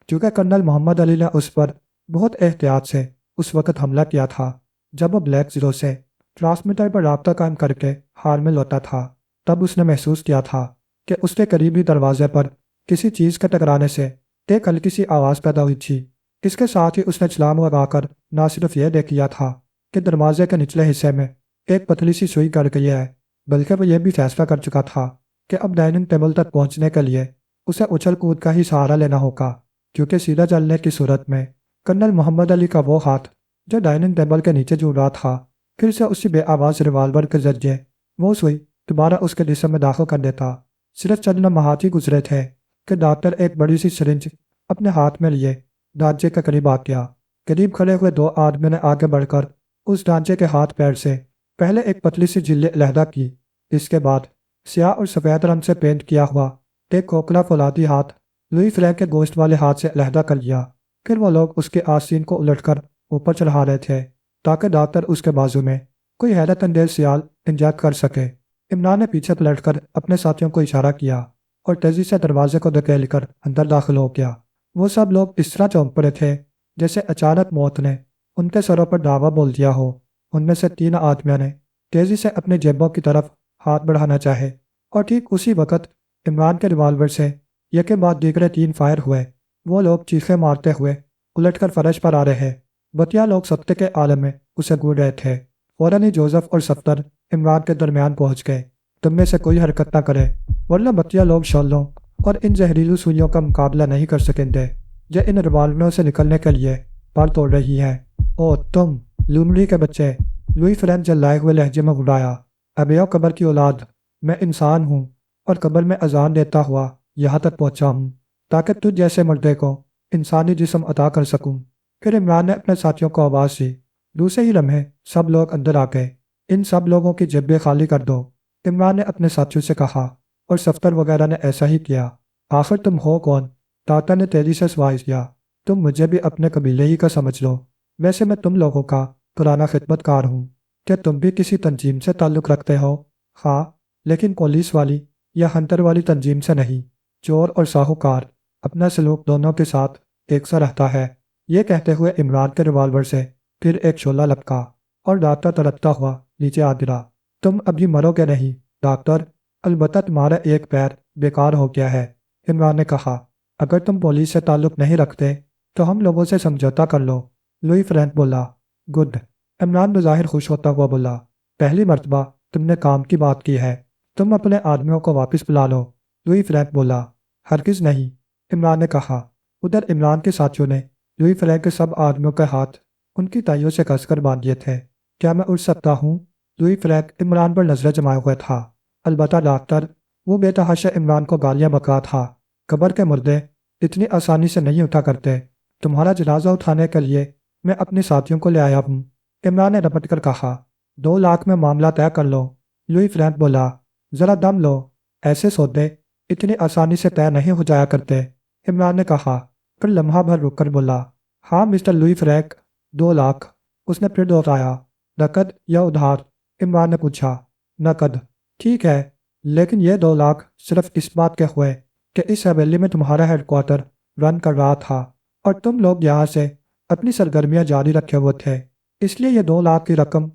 Speaker 1: چونکہ کرنل محمد علی نے اس پر بہت احتیاط سے اس وقت حملہ کیا تھا جب وہ بلیک زیرو سے ٹرانسمیٹر پر رابطہ قائم کر کے ہال میں لوٹا تھا، تب اس نے محسوس کیا تھا کہ اس کے قریبی دروازے پر کسی چیز کے ٹکرانے سے ایک ہلکی سی آواز پیدا ہوئی تھی۔ اس کے ساتھ ہی اس نے چھلانگ لگا کر نہ صرف یہ دیکھ لیا تھا کہ دروازے کے نچلے حصے میں ایک پتلی سی سوئی گڑ گئی ہے، بلکہ وہ یہ بھی فیصلہ کر چکا تھا کہ اب ڈائننگ ٹیبل تک پہنچنے کے لیے اسے اچھل کود کا ہی سہارا لینا ہوگا، کیونکہ سیدھا چلنے کی صورت میں کرنل محمد علی کا وہ ہاتھ جو ڈائننگ ٹیبل کے نیچے جھول رہا تھا پھر سے اسی بے آواز ریوالور کے ذریعے وہ سوئی دوبارہ اس کے جسم میں داخل کر دیتا۔ صرف چند لمحات ہی گزرے تھے کہ ڈاکٹر ایک بڑی سی سرنج اپنے ہاتھ میں لیے ڈھانچے کے قریب آ گیا۔ قریب کھڑے ہوئے دو آدمیوں نے آگے بڑھ کر اس ڈھانچے کے ہاتھ پیر سے پہلے ایک پتلی سی جھلی علیحدہ کی، اس کے بعد سیاہ اور سفید رنگ سے پینٹ کیا ہوا ایک کھوکھلا فولادی ہاتھ لوئی فرینک کے گوشت والے ہاتھ سے علیحدہ کر لیا۔ پھر وہ لوگ اس کے آستین کو الٹ کر اوپر چڑھا رہے تھے تاکہ ڈاکٹر اس کے بازو میں کوئی حیرت انگیز سیال انجیکٹ کر سکے۔ عمران نے پیچھے پلٹ کر اپنے ساتھیوں کو اشارہ کیا اور تیزی سے دروازے کو دھکیل کر اندر داخل ہو گیا۔ وہ سب لوگ اس طرح چونک پڑے تھے جیسے اچانک موت نے ان کے سروں پر دعویٰ بول دیا ہو۔ ان میں سے 3 آدمیوں نے تیزی سے اپنی جیبوں کی طرف ہاتھ بڑھانا چاہے اور ٹھیک اسی وقت عمران کے ریوالور سے یکے بعد دیگرے 3 فائر ہوئے۔ وہ لوگ چیخیں مارتے ہوئے الٹ کر فرش پر آ رہے بتیا لوگ سکتے کے عالم میں اسے گھور رہے تھے۔ فوراً ہی جوزف اور صفدر عمران کے درمیان پہنچ گئے۔ تم میں سے کوئی حرکت نہ کرے ورنہ بتیا لوگ شعلوں اور ان زہریلو سوئیوں کا مقابلہ نہیں کر سکیں گے جو ان ریوالوروں سے نکلنے کے لیے پال توڑ رہی ہے۔ او تم لومڑی کے بچے، لوئی فرینک جلائے ہوئے لہجے میں بڑھایا، ابیو قبر کی اولاد، میں انسان ہوں اور قبر میں اذان دیتا ہوا یہاں تک پہنچا ہوں تاکہ تجھ جیسے مردے کو انسانی جسم عطا کر سکوں۔ پھر عمران نے اپنے ساتھیوں کو آواز دی۔ دوسرے ہی لمحے سب لوگ اندر آ گئے۔ ان سب لوگوں کی جیبیں خالی کر دو، عمران نے اپنے ساتھیوں سے کہا، اور صفدر وغیرہ نے ایسا ہی کیا۔ آخر تم ہو کون؟ ڈاکٹر نے تیزی سے سوال کیا۔ تم مجھے بھی اپنے قبیلے ہی کا سمجھ لو، ویسے میں تم لوگوں کا پرانا خدمت کار ہوں۔ کیا تم بھی کسی تنظیم سے تعلق رکھتے ہو؟ ہاں، لیکن پولیس والی یا ہنٹر والی تنظیم سے نہیں۔ چور اور ساہوکار اپنا سلوک دونوں کے ساتھ ایک سا رہتا ہے۔ یہ کہتے ہوئے عمران کے ریوالور سے پھر ایک شعلہ لپکا اور ڈاکٹر تڑپتا ہوا نیچے آ گرا۔ تم ابھی مرو گے نہیں ڈاکٹر، البتہ تمہارا ایک پیر بیکار ہو گیا ہے، عمران نے کہا۔ اگر تم پولیس سے تعلق نہیں رکھتے تو ہم لوگوں سے سمجھوتا کر لو، لوئی فرینک بولا۔ گڈ، عمران بظاہر خوش ہوتا ہوا بولا، پہلی مرتبہ تم نے کام کی بات کی ہے، تم اپنے آدمیوں کو واپس بلا لو، لوئی فرینک بولا۔ ہرگز نہیں، عمران نے کہا۔ ادھر عمران کے ساتھیوں نے لوئی فرینک کے سب آدمیوں کے ہاتھ ان کی تائیوں سے کس کر باندھ دیے تھے۔ کیا میں اٹھ سکتا ہوں؟ لوئی فرینک عمران پر نظریں جمائے ہوئے تھا۔ البتہ ڈاکٹر، وہ بے تحاشا عمران کو گالیاں بکا تھا۔ قبر کے مردے اتنی آسانی سے نہیں اٹھا کرتے، تمہارا جنازہ اٹھانے کے لیے میں اپنے ساتھیوں کو لے آیا ہوں، عمران نے رپٹ کر کہا۔ 2 لاکھ میں معاملہ طے کر لو، لوئی فرینک بولا۔ ذرا دم لو، ایسے سودے اتنی آسانی سے طے نہیں ہو جایا کرتے، عمران نے کہا، پھر لمحہ بھر رک کر بولا۔ ہاں مسٹر لوئی فرینک، 2 لاکھ، اس نے پھر دوہرایا۔ نقد یا ادھار؟ عمران نے پوچھا۔ نقد۔ ٹھیک ہے، لیکن یہ 2 لاکھ صرف اس بات کے ہوئے کہ اس حویلی میں تمہارا ہیڈ کوارٹر رن کر رہا تھا اور تم لوگ یہاں سے اپنی سرگرمیاں جاری رکھے ہوئے تھے، اس لیے یہ 2 لاکھ کی رقم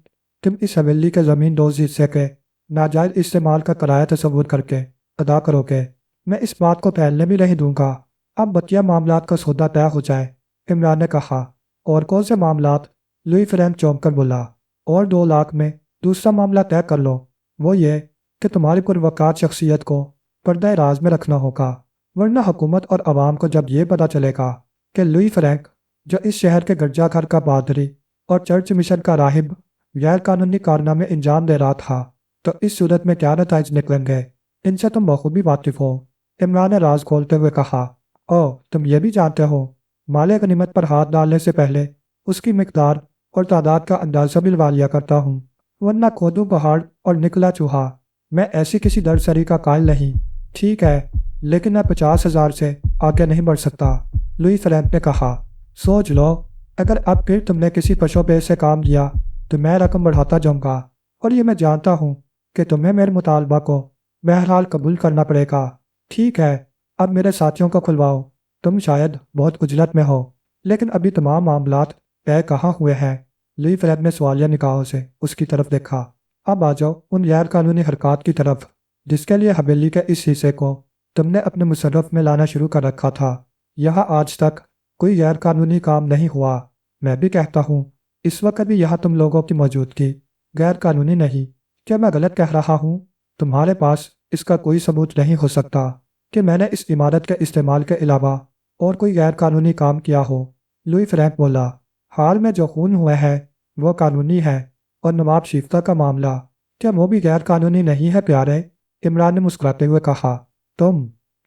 Speaker 1: تم اس حویلی کے زمین دوز حصے کے ناجائز استعمال کا کرایہ تصور کر کے ادا کرو گے۔ میں اس بات کو پھیلنے بھی نہیں دوں گا۔ اب بقیہ معاملات کا سودا طے ہو جائے، عمران نے کہا۔ اور کون سے معاملات؟ لوئی فرینک چونک کر بولا۔ اور 2 لاکھ میں دوسرا معاملہ طے کر لو، وہ یہ کہ تمہاری پروقار شخصیت کو پردہ راز میں رکھنا ہوگا، ورنہ حکومت اور عوام کو جب یہ پتہ چلے گا کہ لوئی فرینک، جو اس شہر کے گرجا گھر کا پادری اور چرچ مشن کا راہب غیر قانونی کارنامے انجام دے رہا تھا، تو اس صورت میں کیا نتائج نکلیں گے، ان سے تم بخوبی واقف ہو، عمران نے راز کھولتے ہوئے کہا۔ او تم یہ بھی جانتے ہو، مال غنیمت پر ہاتھ ڈالنے سے پہلے اس کی مقدار اور تعداد کا اندازہ بھی لگا لیا کرتا ہوں، ورنہ کھودوں پہاڑ اور نکلا چوہا، میں ایسی کسی درسری کا قائل نہیں۔ ٹھیک ہے، لیکن میں 50,000 سے آگے نہیں بڑھ سکتا، لوئی فرینک نے کہا۔ سوچ لو، اگر اب پھر تم نے کسی پشو پے سے کام لیا تو میں رقم بڑھاتا جاؤں گا، اور یہ میں جانتا ہوں کہ تمہیں میرے مطالبہ کو بہرحال قبول کرنا پڑے گا۔ ٹھیک ہے، اب میرے ساتھیوں کو کھلواؤ، تم شاید بہت عجلت میں ہو، لیکن ابھی تمام معاملات طے کہاں ہوئے ہیں؟ لوئی فرینک نے سوالیہ نگاہوں سے اس کی طرف دیکھا۔ اب آ جاؤ ان غیر قانونی حرکات کی طرف جس کے لیے حویلی کے اس حصے کو تم نے اپنے مصرف میں لانا شروع کر رکھا تھا۔ یہاں آج تک کوئی غیر قانونی کام نہیں ہوا، میں بھی کہتا ہوں اس وقت بھی یہاں تم لوگوں کی موجودگی غیر قانونی نہیں۔ کیا میں غلط کہہ رہا ہوں؟ تمہارے پاس اس کا کوئی ثبوت نہیں ہو سکتا کہ میں نے اس عمارت کے استعمال کے علاوہ اور کوئی غیر قانونی کام کیا ہو؟ لوئی فرینک بولا، حال میں جو خون ہوا ہے وہ قانونی ہے، اور نواب شیفتہ کا معاملہ، کیا وہ بھی غیر قانونی نہیں ہے پیارے؟ عمران نے مسکراتے ہوئے کہا،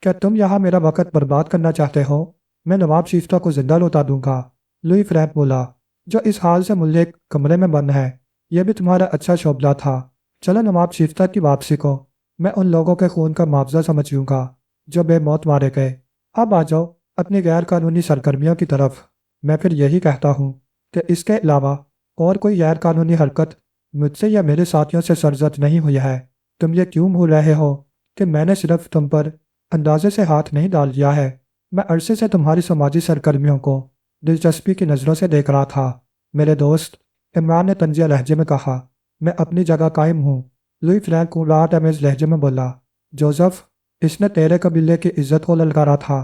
Speaker 1: کیا تم یہاں میرا وقت برباد کرنا چاہتے ہو؟ میں نواب شیفتہ کو زندہ لوٹا دوں گا۔ لوئی فرینک بولا، جو اس حال سے ملک کمرے میں بند ہے، یہ بھی تمہارا اچھا شعبہ تھا۔ چلو نواب شیفتہ کی واپسی کو میں ان لوگوں کے خون کا معاوضہ سمجھوں گا جو بے موت مارے گئے۔ اب آ جاؤ اپنی غیر قانونی سرگرمیوں کی طرف۔ میں پھر یہی کہتا ہوں کہ اس کے علاوہ اور کوئی غیر قانونی حرکت مجھ سے یا میرے ساتھیوں سے سرزد نہیں ہوئی ہے۔ تم یہ کیوں بھول رہے ہو کہ میں نے صرف تم پر اندازے سے ہاتھ نہیں ڈال دیا ہے؟ میں عرصے سے تمہاری سماجی سرگرمیوں کو دلچسپی کی نظروں سے دیکھ رہا تھا میرے دوست، عمران نے طنزیہ لہجے میں کہا۔ میں اپنی جگہ قائم ہوں، لوئی فرینک کو راحت آمیز لہجے میں بولا۔ جوزف، اس نے تیرے قبیلے کی عزت کو للکارا تھا،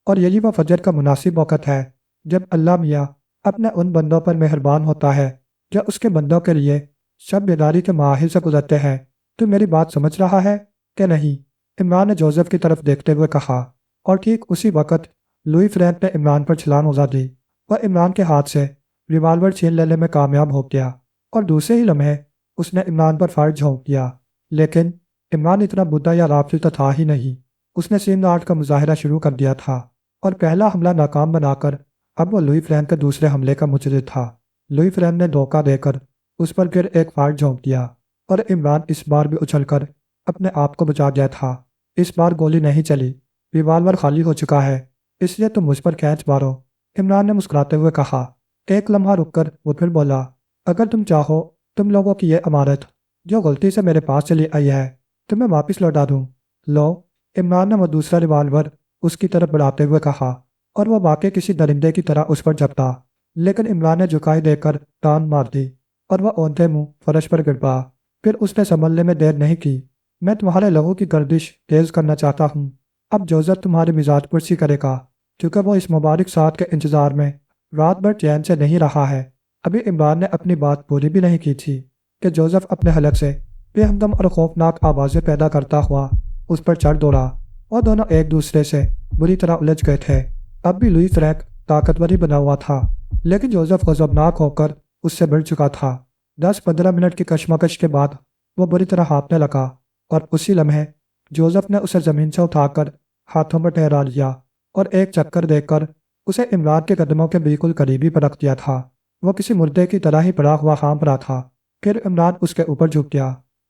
Speaker 1: اور یہی وہ فجر کا مناسب وقت ہے جب اللہ میاں اپنے ان بندوں پر مہربان ہوتا ہے جو اس کے بندوں کے لیے شب بیداری کے مراحل سے گزرتے ہیں۔ تو میری بات سمجھ رہا ہے کہ نہیں؟ عمران نے جوزف کی طرف دیکھتے ہوئے کہا، اور ٹھیک اسی وقت لوئی فرینک نے عمران پر چھلانگ اگا دی۔ وہ عمران کے ہاتھ سے ریوالور چھین لینے میں کامیاب ہو گیا، اور دوسرے ہی لمحے اس نے عمران پر فائر جھونک دیا۔ لیکن عمران اتنا بڈھا یا غافل تو تھا ہی نہیں۔ اس نے سیم آرٹ کا مظاہرہ شروع کر دیا تھا، اور پہلا حملہ ناکام بنا کر اب وہ لوئی فرینک کے دوسرے حملے کا مجرد تھا۔ لوئی فرینک نے دھوکہ دے کر اس پر پھر ایک فائر جھونک دیا، اور عمران اس بار بھی اچھل کر اپنے آپ کو بچا گیا تھا۔ اس بار گولی نہیں چلی، ریوالور خالی ہو چکا ہے، اس لیے تم مجھ پر کھینچ مارو، عمران نے مسکراتے ہوئے کہا۔ ایک لمحہ رک کر وہ پھر بولا، اگر تم چاہو تم لوگوں کی یہ امانت جو غلطی سے میرے پاس چلی آئی ہے تمہیں واپس لوٹا دوں۔ لو، عمران نے وہ دوسرا ریوالور اس کی طرف بڑھاتے ہوئے کہا، اور وہ واقعی کسی درندے کی طرح اس پر جھپٹا۔ لیکن عمران نے جھکائی دے کر ٹان مار دی، اور وہ اونھے منہ فرش پر گر پڑا۔ پھر اس نے سنبھلنے میں دیر نہیں کی۔ میں تمہارے لہو کی گردش تیز کرنا چاہتا ہوں۔ اب جوزف تمہاری مزاج پرسی کرے گا، کیونکہ وہ اس مبارک ساتھ کے انتظار میں رات بھر چین سے نہیں رہا ہے۔ ابھی عمران نے اپنی بات پوری بھی نہیں کی تھی کہ جوزف اپنے حلق سے بے ہمدم اور خوفناک آوازیں پیدا کرتا ہوا اس پر چڑھ دوڑا، اور دونوں ایک دوسرے سے بری طرح الجھ گئے تھے۔ اب بھی لوئی فرینک طاقتوری بنا ہوا تھا، لیکن جوزف غضبناک ہو کر اس سے بڑھ چکا تھا۔ 10-15 منٹ کی کشمکش کے بعد وہ بری طرح ہانپنے لگا، اور اسی لمحے جوزف نے اسے زمین سے اٹھا کر ہاتھوں پر ٹھہرا لیا، اور ایک چکر دے کر اسے عمران کے قدموں کے بالکل قریبی پر رکھ دیا تھا۔ وہ کسی مردے کی طرح ہی پڑا ہوا ہانپ رہا تھا۔ پھر عمران اس کے اوپر جھک گیا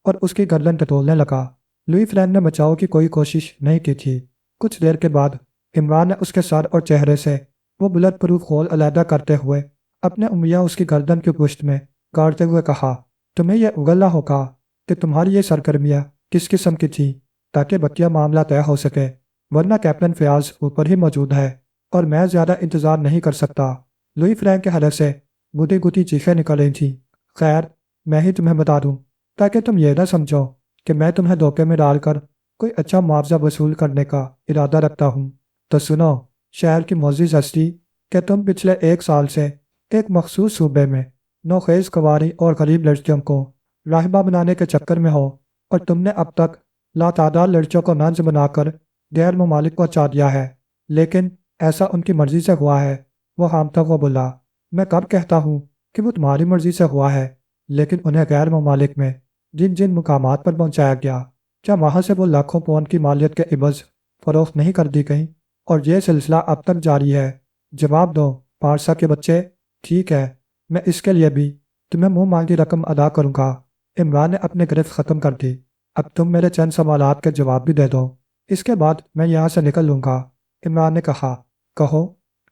Speaker 1: اور اس کی گردن ٹٹولنے لگا۔ لوئی فرینک نے بچاؤ کی کوئی کوشش نہیں کی تھی۔ کچھ دیر کے بعد عمران نے اس کے سر اور چہرے سے وہ بلٹ پروف خول علیحدہ کرتے ہوئے اپنے انگلیاں اس کی گردن کی پشت میں گاڑتے ہوئے کہا، تمہیں یہ اگلنا ہوگا کہ تمہاری یہ سرگرمیاں کس قسم کی تھی، تاکہ بقیہ معاملہ طے ہو سکے، ورنہ کیپٹن فیاض اوپر ہی موجود ہے اور میں زیادہ انتظار نہیں کر سکتا۔ لوئی فرینک کے حلق سے گوتی گوتی چیخیں نکل رہی تھیں۔ خیر، میں ہی تمہیں بتا دوں تاکہ تم یہ نہ سمجھو کہ میں تمہیں دھوکے میں ڈال کر کوئی اچھا معاوضہ وصول کرنے کا ارادہ رکھتا ہوں۔ تو سنو شہر کی معزز ہستی کہ تم پچھلے 1 سال سے ایک مخصوص صوبے میں نوخیز کنواری اور غریب لڑکیوں کو راہبہ بنانے کے چکر میں ہو، اور تم نے اب تک لاتعداد لڑکیوں کو ننز بنا کر غیر ممالک پہنچا دیا ہے۔ لیکن ایسا ان کی مرضی سے ہوا ہے۔ وہ ہامتا ہوا بولا، میں کب کہتا ہوں کہ وہ تمہاری مرضی سے ہوا ہے، لیکن انہیں غیر ممالک میں جن جن مقامات پر پہنچایا گیا، کیا وہاں سے وہ لاکھوں پاؤنڈ کی مالیت کے عوض فروخت نہیں کر دی گئیں؟ اور یہ سلسلہ اب تک جاری ہے۔ جواب دو پارسا کے بچے۔ ٹھیک ہے، میں اس کے لیے بھی تمہیں منہ مانگی رقم ادا کروں گا۔ عمران نے اپنے گرفت ختم کر دی۔ اب تم میرے چند سوالات کے جواب بھی دے دو، اس کے بعد میں یہاں سے نکل لوں گا۔ عمران نے کہا، کہو،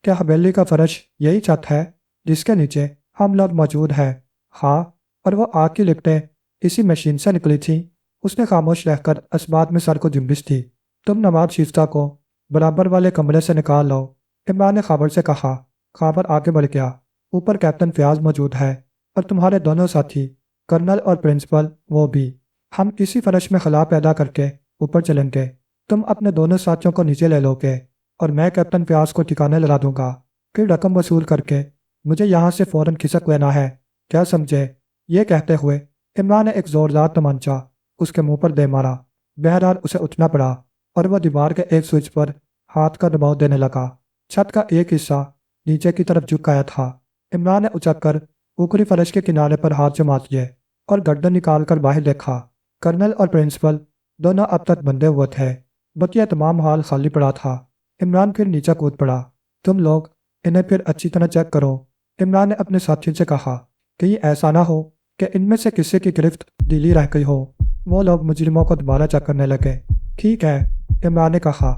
Speaker 1: کیا حویلی کا فرش یہی چھت ہے جس کے نیچے ہم لوگ موجود ہیں؟ ہاں، اور وہ آگ کی لپٹیں اسی مشین سے نکلی تھیں۔ اس نے خاموش رہ کر اسبات میں سر کو جنبش تھی۔ تم نواب شیفتہ کو برابر والے کمرے سے نکال لو، عمران نے خاور سے کہا۔ خاور آگے بڑھ گیا۔ اوپر کیپٹن فیاض موجود ہے، اور تمہارے دونوں ساتھی کرنل اور پرنسپل، وہ بھی۔ ہم اسی فرش میں خلا پیدا کر کے اوپر چلیں گے۔ تم اپنے دونوں ساتھیوں کو نیچے لے لو گے، اور میں کیپٹن فیاض کو ٹھکانے لگا دوں گا۔ پھر رقم وصول کر کے مجھے یہاں سے فوراً کھسک لینا ہے، کیا سمجھے؟ یہ کہتے ہوئے عمران نے ایک زوردار تمانچہ اس کے منہ پر دے مارا۔ بہرحال اسے اٹھنا پڑا، اور وہ دیوار کے ایک سوئچ پر ہاتھ کا دباؤ دینے لگا۔ چھت کا ایک حصہ نیچے کی طرف جھک گیا تھا۔ عمران نے اچک کر اوپری فرش کے کنارے پر ہاتھ جما دیے اور گردن نکال کر باہر دیکھا۔ کرنل اور پرنسپل دونوں اب تک بندھے ہوئے تھے۔ بقیہ تمام ہال خالی پڑا تھا۔ عمران پھر نیچے کود پڑا۔ تم لوگ انہیں پھر اچھی طرح چیک کرو، عمران نے اپنے ساتھیوں سے کہا، کہیں ایسا نہ ہو کہ ان میں سے کسی کی گرفت ڈھیلی رہ گئی ہو۔ وہ لوگ مجرموں کو دوبارہ چیک کرنے لگے۔ ٹھیک ہے، عمران نے کہا،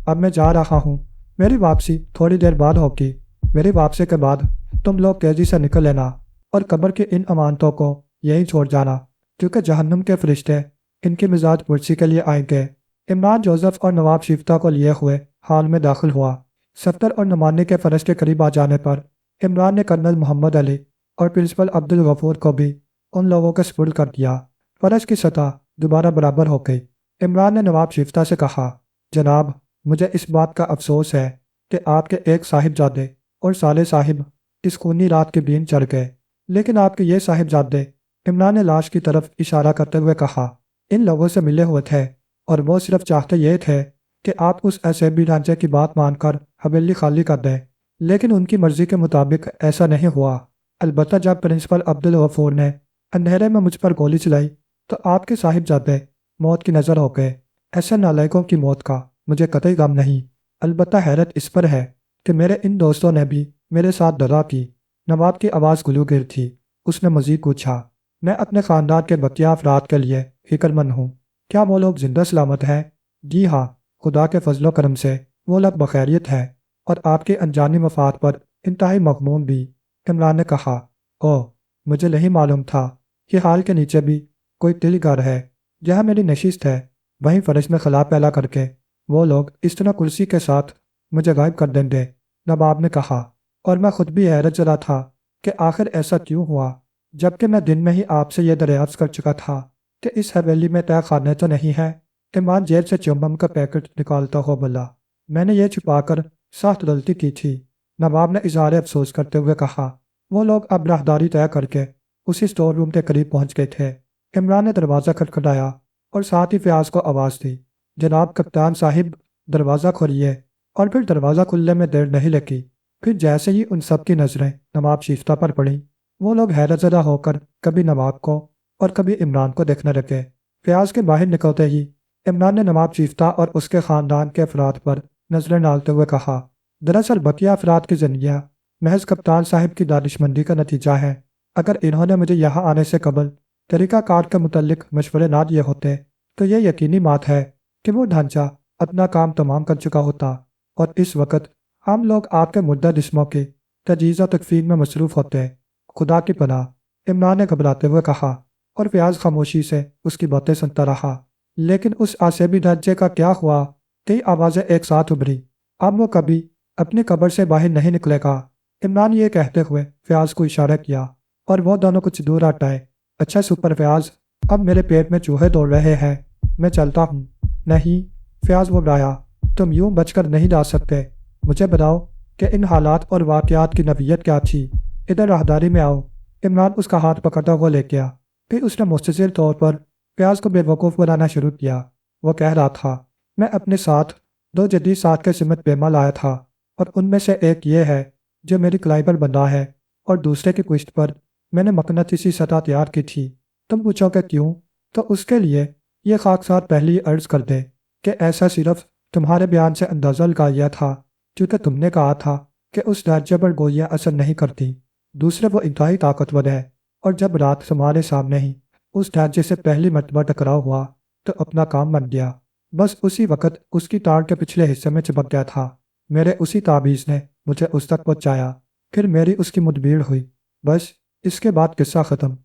Speaker 1: اب میں جا رہا ہوں، میری واپسی تھوڑی دیر بعد ہوگی۔ میری واپسی کے بعد تم لوگ تیزی سے نکل لینا اور قبر کی ان امانتوں کو یہیں چھوڑ جانا، کیونکہ جہنم کے فرشتے ان کی مزاج پرسی کے لیے آئیں گے۔ عمران جوزف اور نواب شیفتہ کو لیے ہوئے ہال میں داخل ہوا۔ صفدر اور نعمانی کے فرش کے قریب آ جانے پر عمران نے کرنل محمد علی اور پرنسپل عبد الغفور کو بھی ان لوگوں کے سپرد کر دیا۔ فرش کی سطح دوبارہ برابر ہو گئی۔ عمران نے نواب شیفتہ سے کہا، جناب، مجھے اس بات کا افسوس ہے کہ آپ کے ایک صاحبزادے اور صالح صاحب اس خونی رات کے بین چڑھ گئے، لیکن آپ کے یہ صاحبزادے، عمران نے لاش کی طرف اشارہ کرتے ہوئے کہا، ان لوگوں سے ملے ہوئے تھے اور وہ صرف چاہتے یہ تھے کہ آپ اس اسمبلی ڈھانچے کی بات مان کر حویلی خالی کر دیں، لیکن ان کی مرضی کے مطابق ایسا نہیں ہوا۔ البتہ جب پرنسپل عبد الغفور نے اندھیرے میں مجھ پر گولی چلائی تو آپ کے صاحبزادے موت کی نظر ہو گئے۔ ایسے نالائقوں کی موت کا مجھے قطعی غم نہیں، البتہ حیرت اس پر ہے کہ میرے ان دوستوں نے بھی میرے ساتھ دغا کی۔ نواب کی آواز گلوگیر تھی۔ اس نے مزید پوچھا، میں اپنے خاندان کے بقیہ افراد کے لیے فکر مند ہوں۔ کیا وہ لوگ زندہ سلامت ہیں؟ جی ہاں، خدا کے فضل و کرم سے وہ لوگ بخیریت ہے، اور آپ کے انجانی وفات پر انتہائی مغموم بھی، عمران نے کہا۔ اوہ، مجھے نہیں معلوم تھا کہ ہال کے نیچے بھی کوئی تل گھر ہے جہاں میری نشست ہے۔ وہیں فرش میں خلا پیدا کر کے وہ لوگ اس طرح کرسی کے ساتھ مجھے غائب کر دیں گے، نواب نے کہا، اور میں خود بھی حیرت زدہ تھا کہ آخر ایسا کیوں ہوا، جبکہ میں دن میں ہی آپ سے یہ دریافت کر چکا تھا کہ اس حویلی میں تہ خانے تو نہیں ہے۔ عمران جیب سے چیوںگم کا پیکٹ نکالتا ہوا بولا، میں نے یہ چھپا کر سخت غلطی کی تھی، نواب نے اظہار افسوس کرتے ہوئے کہا۔ وہ لوگ اب راہداری طے کر کے اسی اسٹور روم کے قریب پہنچ گئے تھے۔ عمران نے دروازہ کھٹکھٹایا اور ساتھ ہی فیاض کو آواز دی، جناب کپتان صاحب، دروازہ کھولیے، اور پھر دروازہ کھلنے میں دیر نہیں لگی۔ پھر جیسے ہی ان سب کی نظریں نواب شیفتہ پر پڑیں، وہ لوگ حیرت زدہ ہو کر کبھی نواب کو اور کبھی عمران کو دیکھنے لگے۔ فیاض کے باہر نکلتے ہی عمران نے نواب شیفتہ اور اس کے خاندان کے افراد پر نظریں ڈالتے ہوئے کہا، دراصل بقیہ افراد کی زندگیاں محض کپتان صاحب کی دانشمندی کا نتیجہ ہے۔ اگر انہوں نے مجھے یہاں آنے سے قبل طریقہ کار کے متعلق مشورے نہ دیے ہوتے تو یہ یقینی بات ہے کہ وہ ڈھانچہ اپنا کام تمام کر چکا ہوتا، اور اس وقت ہم لوگ آپ کے مردہ جسموں کی تجہیز و تکفین میں مصروف ہوتے۔ خدا کی پناہ، عمران نے گھبراتے ہوئے کہا، اور فیاض خاموشی سے اس کی باتیں سنتا رہا۔ لیکن اس عصبی ڈھانچے کا کیا ہوا؟ کئی آوازیں ایک ساتھ ابھری، اب وہ کبھی اپنی قبر سے باہر نہیں نکلے گا۔ عمران یہ کہتے ہوئے فیاض کو اشارہ کیا اور وہ دونوں کچھ دور ہٹ آئے۔ اچھا سپر فیاض، اب میرے پیٹ میں چوہے دوڑ رہے ہیں، میں چلتا ہوں۔ نہیں، فیاض گھبرایا، تم یوں بچ کر نہیں جا سکتے۔ مجھے بتاؤ کہ ان حالات اور واقعات کی نوعیت کیا تھی۔ ادھر راہداری میں آؤ۔ عمران اس کا ہاتھ پکڑتا ہوا لے گیا۔ پھر اس نے مختصر طور پر فیاض کو بے وقوف بنانا شروع کیا۔ وہ کہہ رہا تھا، میں اپنے ساتھ 2 جدید ساتھ کے سمت پیما لایا تھا، اور ان میں سے ایک یہ ہے جو میری کلائی پر بندھا ہے، اور دوسرے کی پشت پر میں نے مقناطیسی سطح تیار کی تھی۔ تم پوچھو کہ کیوں، تو اس کے لیے یہ خاکسار پہلے ہی عرض کر دے کہ ایسا صرف تمہارے بیان سے اندازہ لگایا تھا، کیونکہ تم نے کہا تھا کہ اس ڈھانچے پر گولیاں اثر نہیں کرتی۔ دوسرے، وہ انتہائی طاقتور ہے، اور جب رات تمہارے سامنے ہی اس ڈھانچے سے پہلی مرتبہ ٹکراؤ ہوا تو اپنا کام بن گیا۔ بس اسی وقت اس کی تار کے پچھلے حصے میں چپک گیا تھا۔ میرے اسی تعویذ نے مجھے اس تک پہنچایا، پھر میری اس کی مدبیر ہوئی، بس اس کے بعد قصہ ختم۔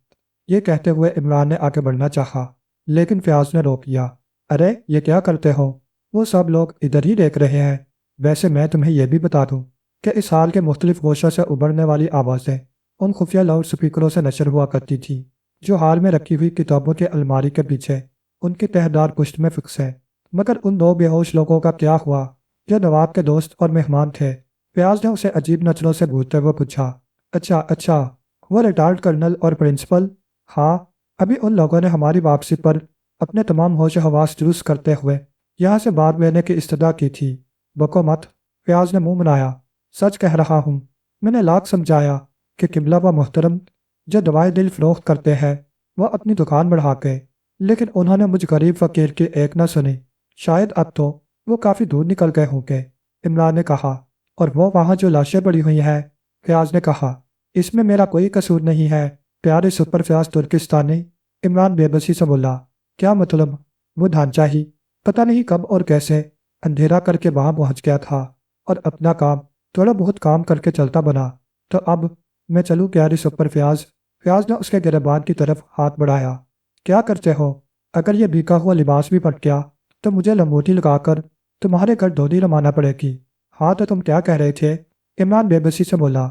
Speaker 1: یہ کہتے ہوئے عمران نے آگے بڑھنا چاہا، لیکن فیاض نے روک دیا۔ ارے یہ کیا کرتے ہو؟ وہ سب لوگ ادھر ہی دیکھ رہے ہیں۔ ویسے میں تمہیں یہ بھی بتا دوں کہ اس حال کے مختلف گوشوں سے ابھرنے والی آوازیں ان خفیہ لاؤڈ سپیکروں سے نشر ہوا کرتی تھی جو حال میں رکھی ہوئی کتابوں کے الماری کے پیچھے ان کی تہدار پشت میں فکس ہے۔ مگر ان 2 بے ہوش لوگوں کا کیا ہوا جو نواب کے دوست اور مہمان تھے؟ فیاض نے اسے عجیب نظروں سے گھورتے ہوئے پوچھا۔ اچھا، وہ ریٹائرڈ کرنل اور پرنسپل؟ ہاں، ابھی ان لوگوں نے ہماری واپسی پر اپنے تمام ہوش و حواس درست کرتے ہوئے یہاں سے باہر لینے کی استدعا کی تھی۔ بکو مت، فیاض نے منہ بنایا۔ سچ کہہ رہا ہوں، میں نے لاکھ سمجھایا کہ قبلہ و محترم جو دوائے دل فروخت کرتے ہیں وہ اپنی دکان بڑھا کے، لیکن انہوں نے مجھ غریب فقیر کی ایک نہ سنی۔ شاید اب تو وہ کافی دور نکل گئے ہوں گے، عمران نے کہا۔ اور وہ وہاں جو لاشیں پڑی ہوئی ہیں، فیاض نے کہا۔ اس میں میرا کوئی قصور نہیں ہے پیارے سپر فیاض ترکستانی، عمران بے بسی سے بولا۔ کیا مطلب؟ وہ ڈھانچہ ہی پتہ نہیں کب اور کیسے اندھیرا کر کے وہاں پہنچ گیا تھا اور اپنا کام تھوڑا بہت کام کر کے چلتا بنا۔ تو اب میں چلوں پیارے سپر فیاض؟ فیاض نے اس کے گریبان کی طرف ہاتھ بڑھایا۔ کیا کرتے ہو؟ اگر یہ بھیگا ہوا لباس بھی پھٹ گیا تو مجھے لنگوٹی لگا کر تمہارے گھر دھوبی روانہ پڑے گی۔ ہاں تو تم کیا کہہ رہے تھے؟ عمران بے بسی سے بولا۔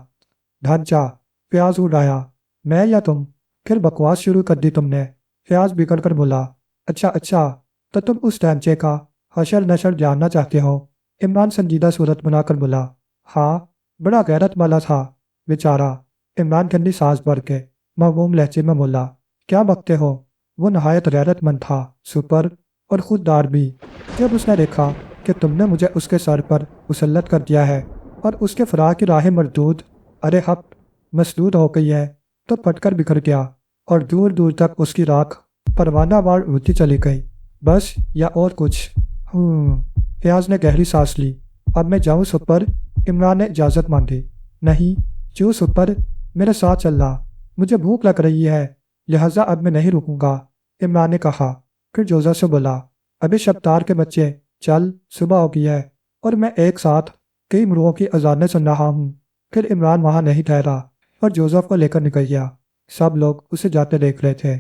Speaker 1: ڈھانچہ، فیاض اڑایا۔ میں یا تم؟ پھر بکواس شروع کر دی تم نے، فیاض بگڑ کر بولا۔ اچھا تو تم اس ڈھانچے کا حشر نشر جاننا چاہتے ہو؟ عمران سنجیدہ صورت بنا کر بولا۔ ہاں، بڑا غیرت والا تھا بیچارہ، عمران ٹھنڈی سانس بھر کے موہوم لہجے میں بولا۔ کیا بکتے ہو؟ وہ نہایت غیرت مند تھا سپر، اور خوددار بھی۔ جب اس نے دیکھا کہ تم نے مجھے اس کے سر پر مسلط کر دیا ہے اور اس کے فرار کی راہ مردود حق مسدود ہو گئی ہے تو پھٹ کر بکھر گیا اور دور دور تک اس کی راکھ پروانہ وار اڑتی چلی گئی۔ بس یا اور کچھ؟ فیاض نے گہری سانس لی۔ اب میں جاؤں سپر؟ عمران نے اجازت مانگی۔ نہیں، جو سپر، میرے ساتھ چلنا، مجھے بھوک لگ رہی ہے لہٰذا اب میں نہیں رکوں گا، عمران نے کہا۔ پھر جوزا سے بولا، ابھی شبتار کے بچے چل، صبح ہو گئی ہے اور میں ایک ساتھ کئی مروؤں کی اذانیں سن رہا ہوں۔ پھر عمران وہاں نہیں ٹھہرا اور جوزف کو لے کر نکل گیا۔ سب لوگ اسے جاتے دیکھ رہے تھے۔